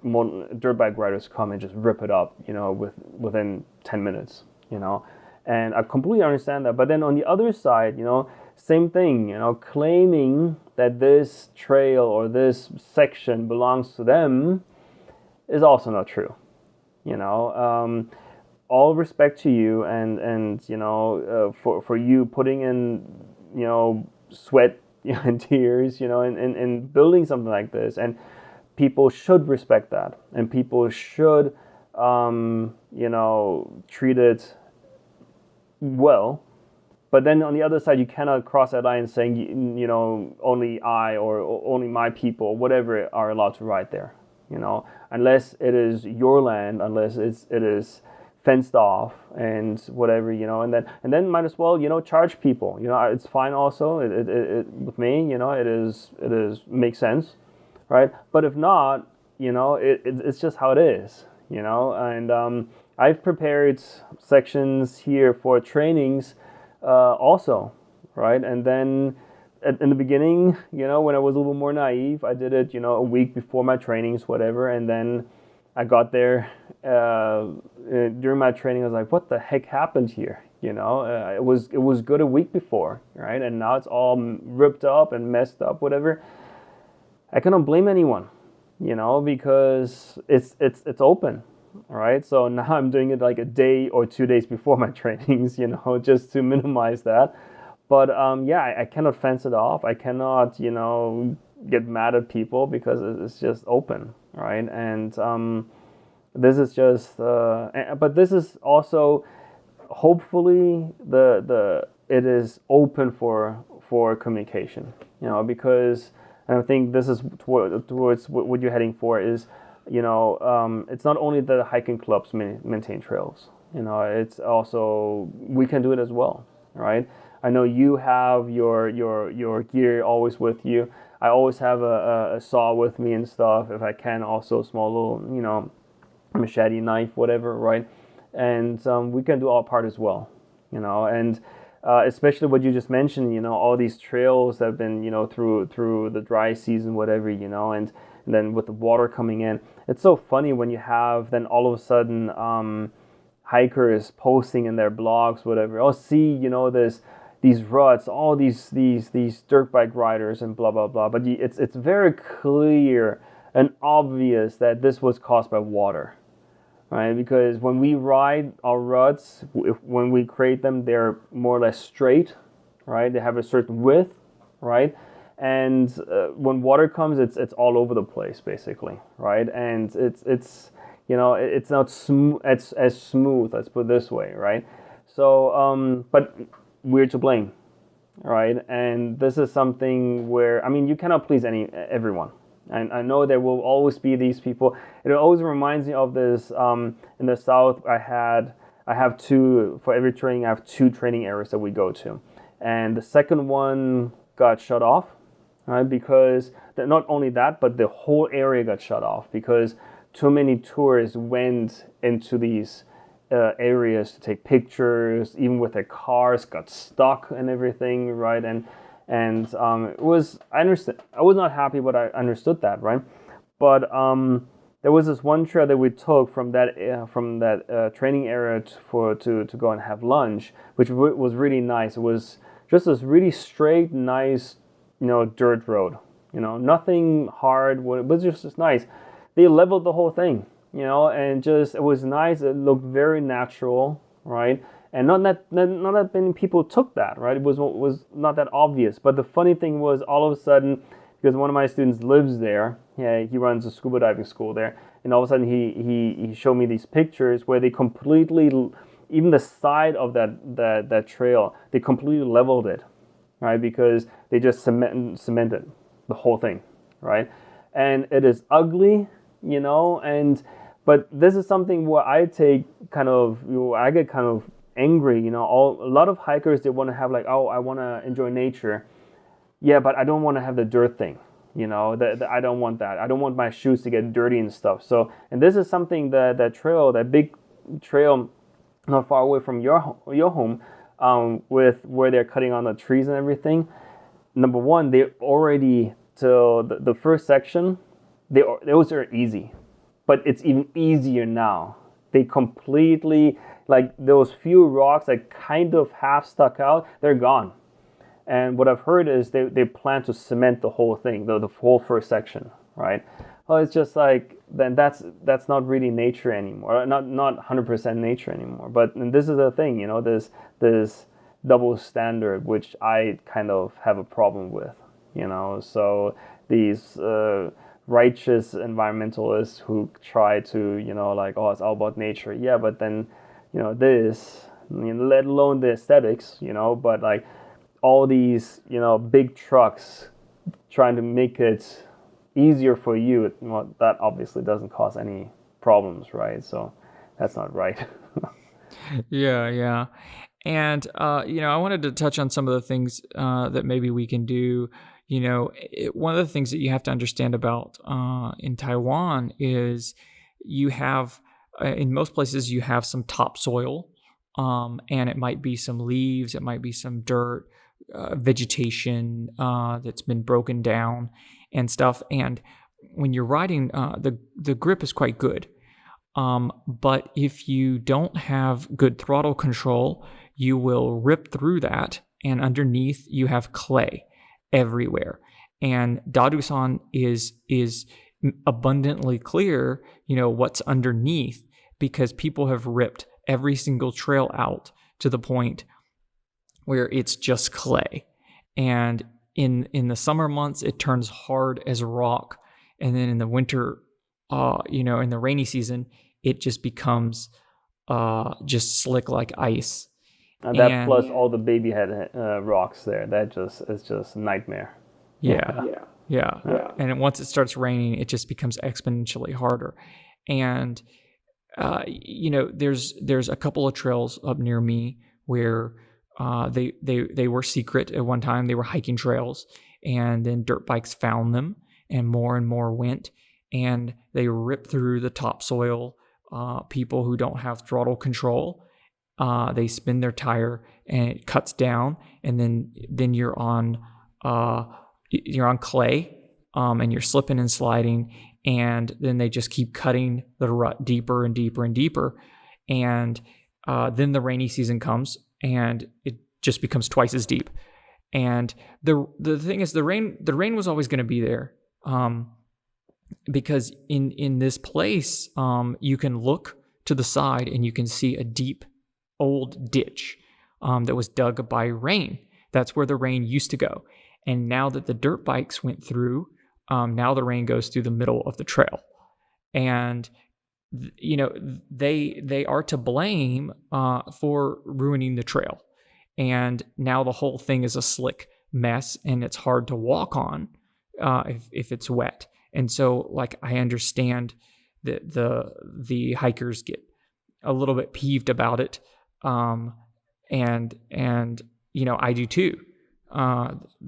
dirt bike riders come and just rip it up, within 10 minutes, And I completely understand that. But then on the other side, same thing, claiming that this trail or this section belongs to them is also not true. You know, all respect to you, and for you putting in sweat and tears, and building something like this, and people should respect that, and people should treat it well. But then on the other side, you cannot cross that line saying, only I or only my people, whatever, are allowed to ride there. Unless it is your land, unless it is fenced off and whatever, and then might as well, charge people. It's fine also. It with me, it is makes sense, right? But if not, it's just how it is, and I've prepared sections here for trainings also, right? And then in the beginning, when I was a little more naive, I did it, a week before my trainings, whatever. And then I got there during my training. I was like, what the heck happened here? It was good a week before, right? And now it's all ripped up and messed up, whatever. I cannot blame anyone, because it's open. All right, so now I'm doing it like a day or 2 days before my trainings, just to minimize that. But I cannot fence it off. I cannot, get mad at people because it's just open, right? And this is just, but this is also, hopefully, it is open for communication, because I think this is towards what you're heading for is. It's not only the hiking clubs maintain trails. It's also we can do it as well, right? I know you have your gear always with you. I always have a saw with me and stuff. If I can, also a small little machete, knife, whatever, right? And we can do our part as well, and especially what you just mentioned, all these trails that have been through the dry season, whatever, and then with the water coming in. It's so funny when you have then all of a sudden hikers posting in their blogs, whatever. Oh, see, these ruts, all these dirt bike riders and blah blah blah. But it's very clear and obvious that this was caused by water, right? Because when we ride our ruts, when we create them, they're more or less straight, right? They have a certain width, right? And when water comes, it's all over the place, basically, right? And it's not smooth. It's as smooth. Let's put it this way, right? So, but we're to blame, right? And this is something where you cannot please everyone. And I know there will always be these people. It always reminds me of this. In the South, I have two for every training. I have 2 training areas that we go to, and the second one got shut off. Right, because not only that, but the whole area got shut off because too many tourists went into these areas to take pictures, even with their cars, got stuck and everything, right? And it was, I understand, I was not happy, but I understood that, right? But there was this one trail that we took from that training area to go and have lunch, which was really nice. It was just this really straight, nice, dirt road, nothing hard. It was just nice. They leveled the whole thing, and just, it was nice. It looked very natural, right? And not that many people took that, right? It was not that obvious. But the funny thing was, all of a sudden, because one of my students lives there, he runs a scuba diving school there, and all of a sudden he showed me these pictures where they completely, even the side of that trail, they completely leveled it. Right, because they just cemented the whole thing, right? And it is ugly, but this is something where I take I get kind of angry, a lot of hikers, they want to have like, oh, I want to enjoy nature. Yeah, but I don't want to have the dirt thing, I don't want that. I don't want my shoes to get dirty and stuff. So, and this is something that big trail not far away from your home, with where they're cutting on the trees and everything. Number one, they already, so the first section, those are easy, but it's even easier now. They completely, like those few rocks that kind of half stuck out, they're gone. And what I've heard is they plan to cement the whole thing, the whole first section, right? oh, it's just like, then that's not really nature anymore, not 100% nature anymore. But and this is the thing, this double standard, which I kind of have a problem with, so these righteous environmentalists who try to, like, oh, it's all about nature. Yeah, but then, this, let alone the aesthetics, but like all these, big trucks trying to make it easier for you, well, that obviously doesn't cause any problems, right? So that's not right. Yeah, yeah. And I wanted to touch on some of the things that maybe we can do. One of the things that you have to understand about in Taiwan is you have, in most places, you have some topsoil, and it might be some leaves, it might be some dirt, vegetation that's been broken down and stuff. And when you're riding, the grip is quite good. But if you don't have good throttle control, you will rip through that, and underneath you have clay everywhere. And Dadusan is abundantly clear, what's underneath, because people have ripped every single trail out to the point where it's just clay. And in the summer months, it turns hard as rock, and then in the winter, in the rainy season, it just becomes just slick like ice. And that plus all the baby head rocks there, that just is just a nightmare. Yeah. And once it starts raining, it just becomes exponentially harder. And there's a couple of trails up near me where they were secret at one time. They were hiking trails, and then dirt bikes found them, and more went, and they rip through the topsoil. People who don't have throttle control, they spin their tire and it cuts down, and then you're on clay, and you're slipping and sliding, and then they just keep cutting the rut deeper and deeper and deeper, and then the rainy season comes and it just becomes twice as deep. And the thing is, the rain was always going to be there. Because in this place, you can look to the side and you can see a deep old ditch that was dug by rain. That's where the rain used to go. And now that the dirt bikes went through, now the rain goes through the middle of the trail. And they are to blame for ruining the trail. And now the whole thing is a slick mess, and it's hard to walk on if it's wet. And so, like, I understand that the hikers get a little bit peeved about it, and I do too,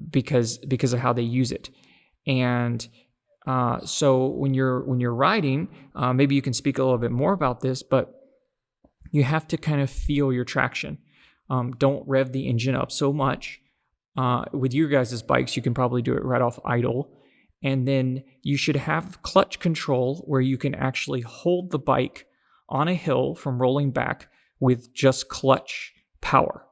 because of how they use it. And so when you're riding, maybe you can speak a little bit more about this, but you have to kind of feel your traction. Don't rev the engine up so much. With your guys' bikes, you can probably do it right off idle. And then you should have clutch control where you can actually hold the bike on a hill from rolling back with just clutch power.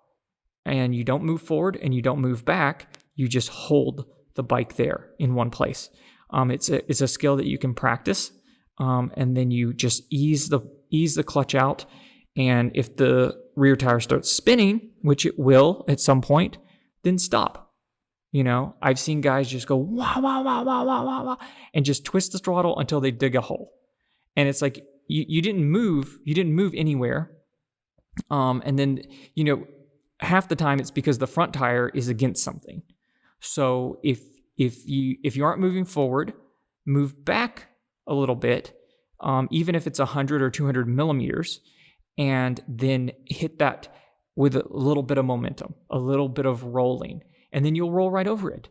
And you don't move forward and you don't move back. You just hold the bike there in one place. It's a skill that you can practice. And then you just ease the clutch out. And if the rear tire starts spinning, which it will at some point, then stop. I've seen guys just go wah, wah, wah, wah, wah, wah, wah, and just twist the throttle until they dig a hole. And it's like, you didn't move anywhere. And then, half the time it's because the front tire is against something. So if you aren't moving forward, move back a little bit, even if it's 100 or 200 millimeters, and then hit that with a little bit of momentum, a little bit of rolling, and then you'll roll right over it.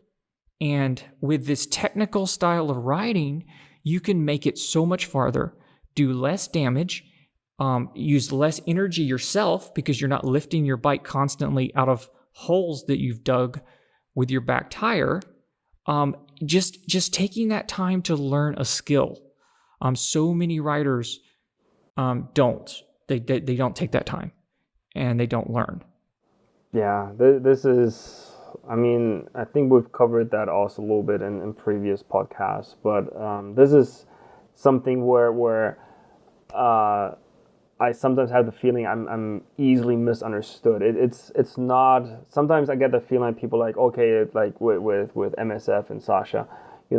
And with this technical style of riding, you can make it so much farther, do less damage, use less energy yourself because you're not lifting your bike constantly out of holes that you've dug with your back tire. Just taking that time to learn a skill. So many riders don't. They don't take that time, and they don't learn. Yeah, this is. I mean, I think we've covered that also a little bit in previous podcasts, but this is something where I sometimes have the feeling I'm easily misunderstood. It's not. Sometimes I get the feeling people like, okay, like with MSF and Sasha, we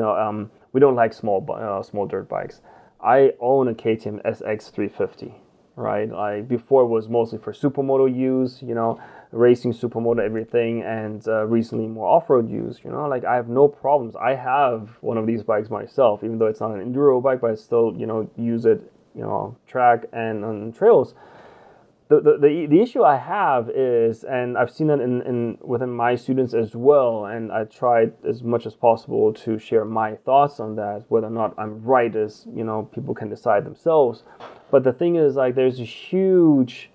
don't like small dirt bikes. I own a KTM SX 350, right? Like before it was mostly for supermoto use, racing supermoto everything, and recently more off-road use. Like I have no problems. I have one of these bikes myself, even though it's not an enduro bike, but I still use it track and on trails. The issue I have is, and I've seen it in within my students as well, and I tried as much as possible to share my thoughts on that. Whether or not I'm right is, people can decide themselves. But the thing is, like, there's a huge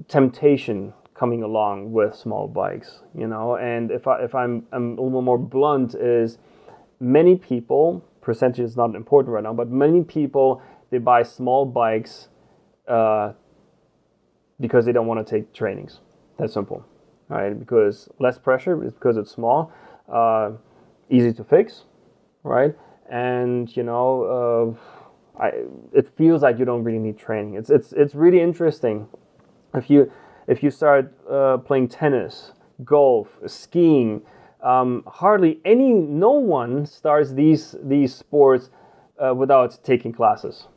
temptation coming along with small bikes, and if I'm a little more blunt, is many people, percentage is not important right now, but many people, they buy small bikes because they don't want to take trainings. That's simple, right? Because less pressure, because it's small, easy to fix, right? And it feels like you don't really need training. It's really interesting. If you start playing tennis, golf, skiing, no one starts these sports without taking classes,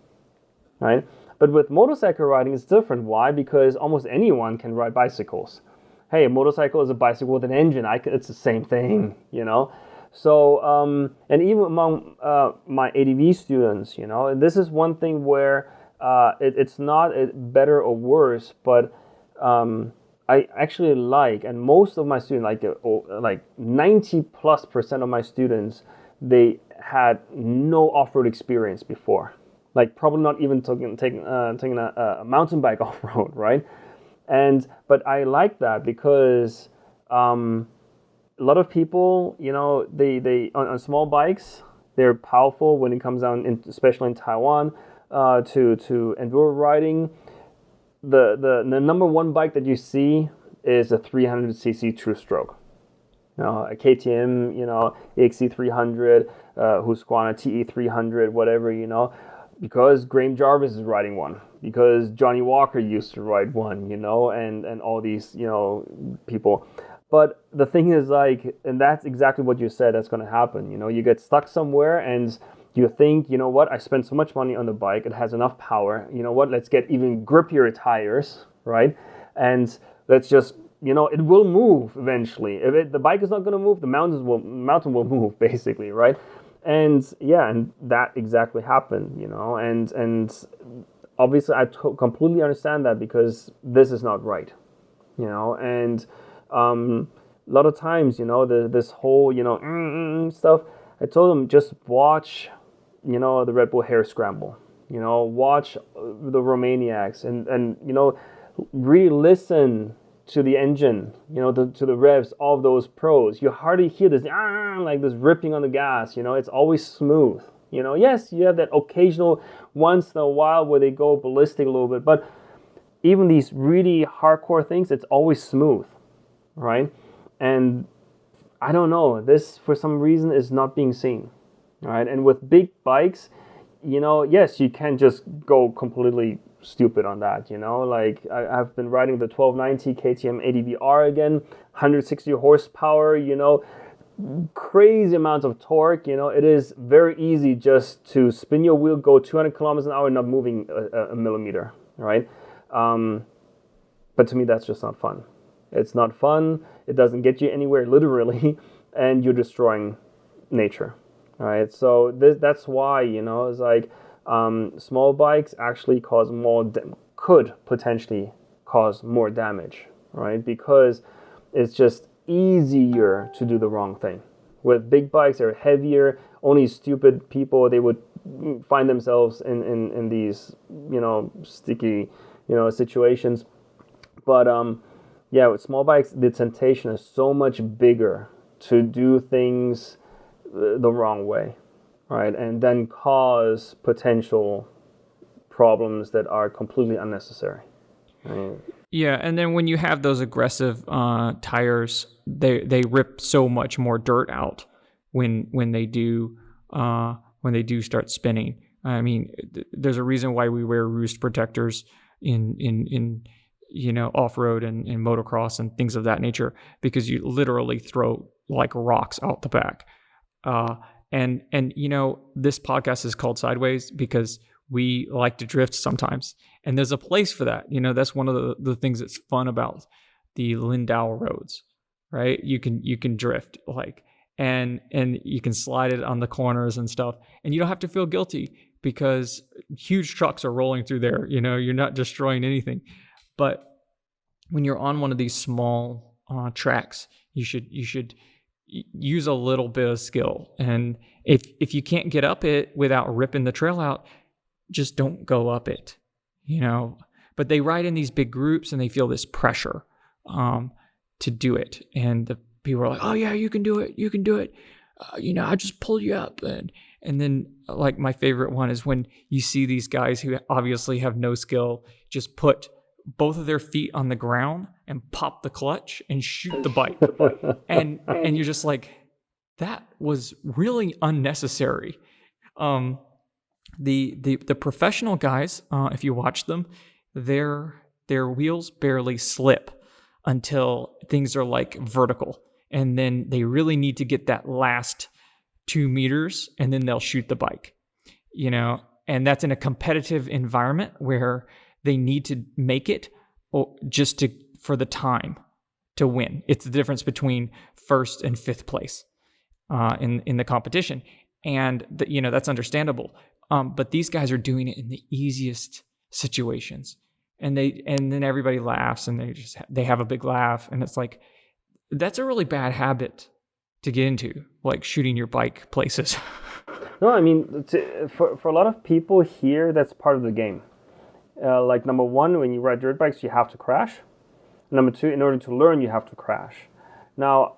right? But with motorcycle riding, it's different. Why? Because almost anyone can ride bicycles. Hey, a motorcycle is a bicycle with an engine. It's the same thing, So, and even among my ADV students, and this is one thing where it's not better or worse, but I actually like, and most of my students, like 90+% of my students, they had no off-road experience before. Like probably not even taking a mountain bike off-road, right? But I like that because a lot of people, they on small bikes, they're powerful when it comes down, especially in Taiwan, to enduro riding. The number one bike that you see is a 300cc two-stroke. A KTM, EXC300, Husqvarna TE300, whatever, because Graham Jarvis is riding one, because Johnny Walker used to ride one, and all these, people. But the thing is, like, and that's exactly what you said that's going to happen. You get stuck somewhere and you think, what, I spent so much money on the bike, it has enough power, let's get even grippier tires, right? And let's just, it will move eventually. If the bike is not going to move, the mountain will move, basically, right? And and that exactly happened, and obviously I completely understand that, because this is not right, and a lot of times, this whole, stuff, I told them, just watch, the Red Bull Hare Scramble, watch the Romaniacs, and really listen to the engine, to the revs of those pros. You hardly hear this, like this ripping on the gas, it's always smooth. Yes, you have that occasional once in a while where they go ballistic a little bit, but even these really hardcore things, it's always smooth, right? And I don't know, this for some reason is not being seen, right? And with big bikes, yes, you can just go completely stupid on that, like I've been riding the 1290 KTM ADV-R again, 160 horsepower, crazy amounts of torque, it is very easy just to spin your wheel, go 200 kilometers an hour, not moving a millimeter, right? But to me, that's just not fun. It's not fun. It doesn't get you anywhere, literally, and you're destroying nature, right? So that's why, it's like, small bikes actually could potentially cause more damage, right? Because it's just easier to do the wrong thing. With big bikes, they're heavier. Only stupid people, they would find themselves in these, sticky, situations. But with small bikes, the temptation is so much bigger to do things the wrong way, right? And then cause potential problems that are completely unnecessary. Right? Yeah, and then when you have those aggressive tires, they rip so much more dirt out when they do when they do start spinning. I mean, there's a reason why we wear roost protectors in off-road and motocross and things of that nature, because you literally throw like rocks out the back. And this podcast is called Sideways because we like to drift sometimes, and there's a place for that. That's one of the things that's fun about the Lindau roads, right? You can drift and you can slide it on the corners and stuff, and you don't have to feel guilty because huge trucks are rolling through there. You're not destroying anything. But when you're on one of these small tracks, you should use a little bit of skill. And if you can't get up it without ripping the trail out, just don't go up it. But they ride in these big groups and they feel this pressure to do it. And the people are like, "Oh yeah, you can do it. You can do it. I'll just pull you up." And then like my favorite one is when you see these guys who obviously have no skill just put both of their feet on the ground and pop the clutch and shoot the bike. and you're just like, that was really unnecessary. The professional guys, if you watch them, their wheels barely slip until things are like vertical, and then they really need to get that last 2 meters, and then they'll shoot the bike. And that's in a competitive environment where they need to make it just for the time to win. It's the difference between first and fifth place in the competition, and that's understandable. But these guys are doing it in the easiest situations, and then everybody laughs, and they have a big laugh, and it's like, that's a really bad habit to get into, like shooting your bike places. No, I mean, for a lot of people here, that's part of the game. Like number one, when you ride dirt bikes, you have to crash. Number two, in order to learn, you have to crash. Now,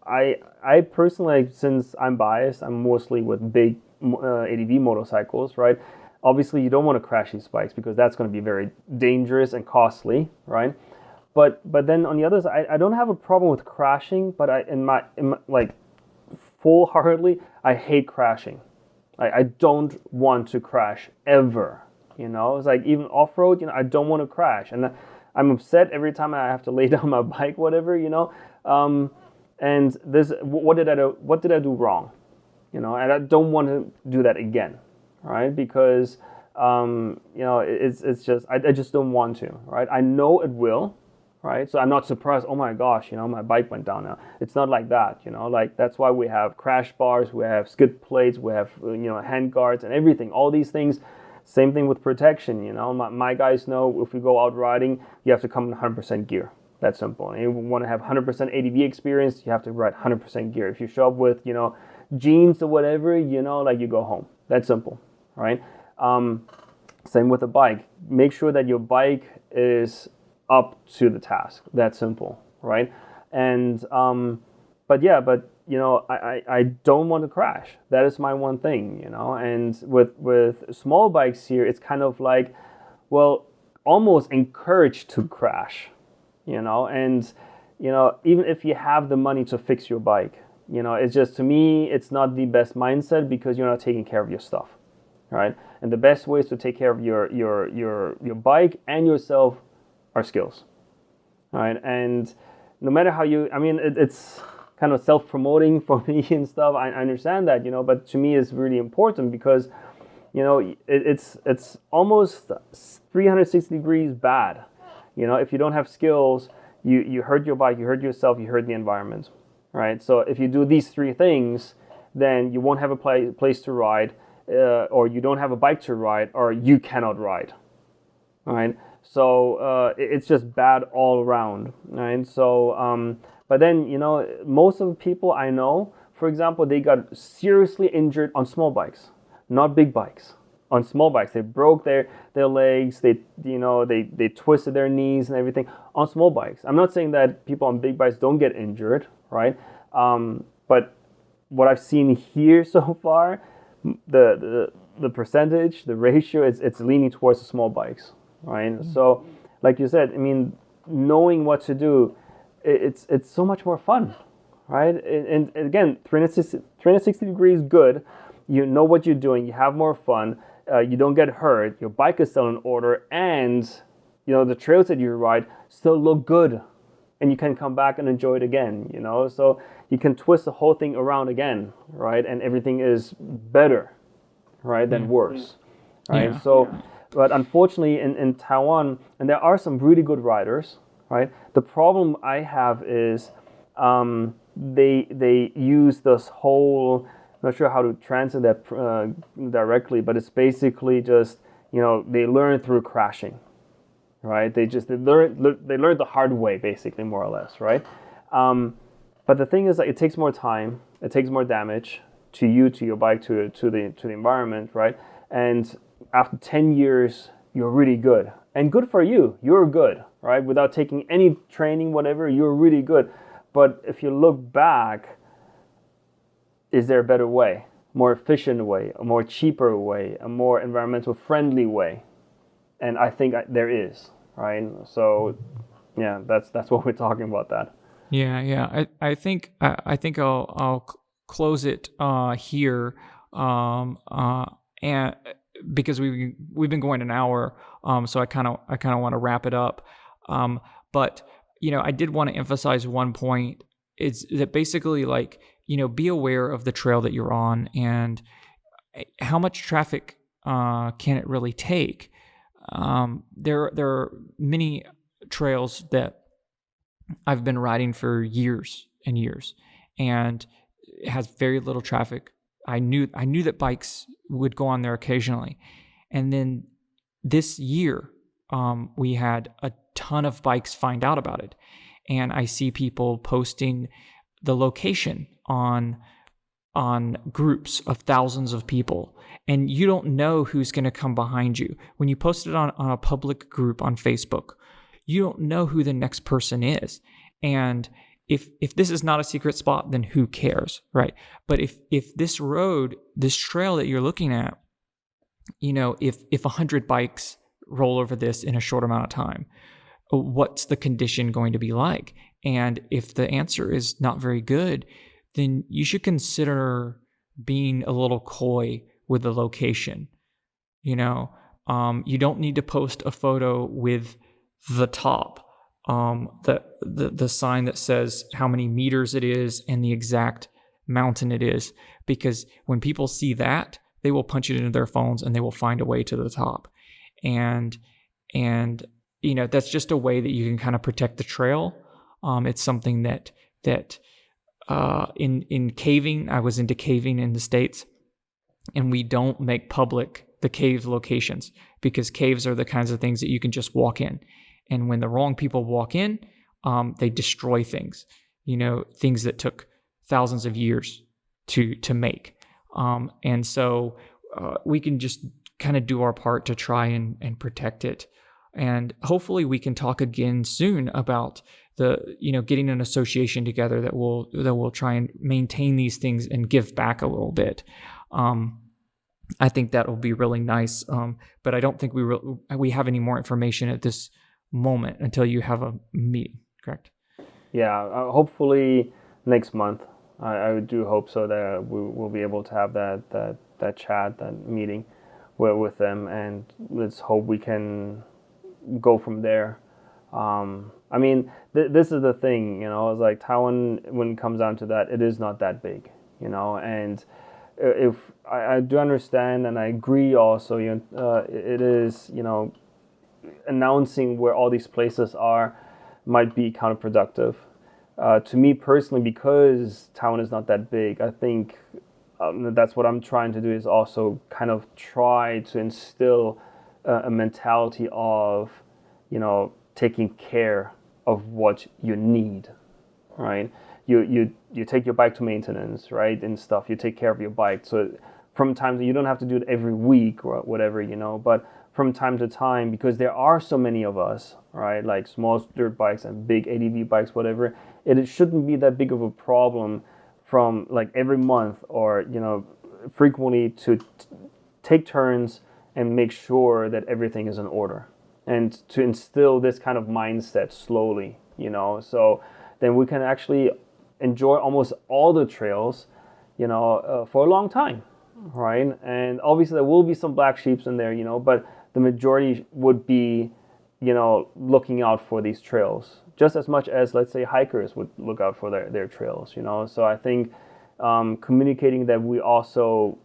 I personally, since I'm biased, I'm mostly with big ADV motorcycles, right? Obviously, you don't want to crash these bikes because that's going to be very dangerous and costly, right? But then on the other side, I don't have a problem with crashing, but in my like full-heartedly, I hate crashing. I don't want to crash ever. It's like even off-road, I don't want to crash, and I'm upset every time I have to lay down my bike, whatever, and this, what did I do wrong, and I don't want to do that again, right? Because it's just I just don't want to, right? I know it will, right? So I'm not surprised. Oh my gosh, my bike went down now. It's not like that, like that's why we have crash bars, we have skid plates, we have hand guards and everything, all these things. Same thing with protection, my guys know if we go out riding, you have to come in 100% gear. That's simple. And you want to have 100% ADV experience, you have to ride 100% gear. If you show up with, jeans or whatever, like you go home. That's simple, right? Same with a bike. Make sure that your bike is up to the task. That's simple, right? And, I don't want to crash. That is my one thing, and with small bikes here, it's kind of like, well, almost encouraged to crash, and, even if you have the money to fix your bike, it's just, to me, it's not the best mindset because you're not taking care of your stuff, right? And the best ways to take care of your bike and yourself are skills, right? And no matter how it's kind of self-promoting for me and stuff. I understand that, but to me it's really important because, it's almost 360 degrees bad. If you don't have skills, you hurt your bike, you hurt yourself, you hurt the environment, right? So if you do these three things, then you won't have a place to ride, or you don't have a bike to ride, or you cannot ride, right? So it's just bad all around, right? So, but then, most of the people I know, for example, they got seriously injured on small bikes, not big bikes. On small bikes, they broke their legs, they twisted their knees and everything on small bikes. I'm not saying that people on big bikes don't get injured, right? But what I've seen here so far, the percentage, the ratio, it's leaning towards the small bikes, right? Mm-hmm. So, like you said, knowing what to do, it's so much more fun, right? And again, 360 degrees good. you know what you're doing, you have more fun, you don't get hurt, your bike is still in order, and the trails that you ride still look good, and you can come back and enjoy it again. So you can twist the whole thing around again, right? And everything is better, right, than worse, right? Yeah. So, but unfortunately, in Taiwan, and there are some really good riders, right? The problem I have is they use this whole, I'm not sure how to translate that directly, but it's basically just they learn through crashing, right? They learn the hard way, basically, more or less, right? But the thing is that it takes more time, it takes more damage to you, to your bike, to the environment, right? And after 10 years, you're really good, and good for you. You're good, right? Without taking any training, whatever, you're really good. But if you look back, is there a better way, more efficient way, a more cheaper way, a more environmental friendly way? And I think there is, right? So, yeah, that's what we're talking about. That. Yeah. I think I'll close it here, and because we've been going an hour, so I kind of want to wrap it up. But I did want to emphasize one point. Is that basically like be aware of the trail that you're on and how much traffic can it really take. There are many trails that I've been riding for years and years, and it has very little traffic. I knew that bikes would go on there occasionally, and then this year we had a ton of bikes find out about it, and I see people posting the location on groups of thousands of people, and you don't know who's going to come behind you. When you post it on a public group on Facebook, you don't know who the next person is. And if this is not a secret spot, then who cares, right? But if this trail that you're looking at, if 100 bikes roll over this in a short amount of time, what's the condition going to be like? And if the answer is not very good, then you should consider being a little coy with the location. You don't need to post a photo with the top, the sign that says how many meters it is and the exact mountain it is, because when people see that, they will punch it into their phones and they will find a way to the top. And that's just a way that you can kind of protect the trail. It's something that in caving, I was into caving in the States, and we don't make public the cave locations because caves are the kinds of things that you can just walk in. And when the wrong people walk in, they destroy things, things that took thousands of years to make. And so we can just kind of do our part to try and protect it. And hopefully we can talk again soon about getting an association together that will try and maintain these things and give back a little bit. I think that will be really nice. But I don't think we have any more information at this moment until you have a meeting, correct? Yeah, hopefully next month. I do hope so that we'll be able to have that chat, that meeting with them, and let's hope we can go from there. I mean, this is the thing, it's like Taiwan, when it comes down to that, it is not that big, and if I do understand and I agree also, it is, announcing where all these places are might be counterproductive. To me personally, because Taiwan is not that big, I think that's what I'm trying to do, is also kind of try to instill a mentality of, taking care of what you need, right? You take your bike to maintenance, right, and stuff. You take care of your bike. So from time to, you don't have to do it every week or whatever, but from time to time, because there are so many of us, right, like small dirt bikes and big ADV bikes, whatever, it shouldn't be that big of a problem from like every month or, frequently to take turns and make sure that everything is in order, and to instill this kind of mindset slowly, so then we can actually enjoy almost all the trails, for a long time. right? And obviously there will be some black sheeps in there, but the majority would be, looking out for these trails just as much as, let's say, hikers would look out for their trails, So I think communicating that we also,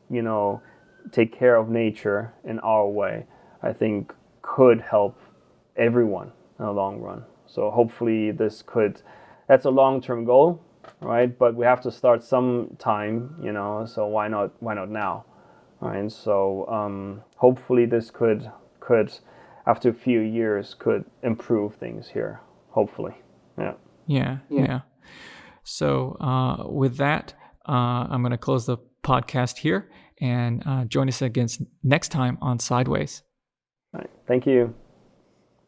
take care of nature in our way, I think could help everyone in the long run. So hopefully that's a long-term goal, right? But we have to start sometime, so why not now, right? So hopefully this could after a few years could improve things here, hopefully. Yeah. So with that, I'm going to close the podcast here, and join us again next time on Sideways. All right. Thank you.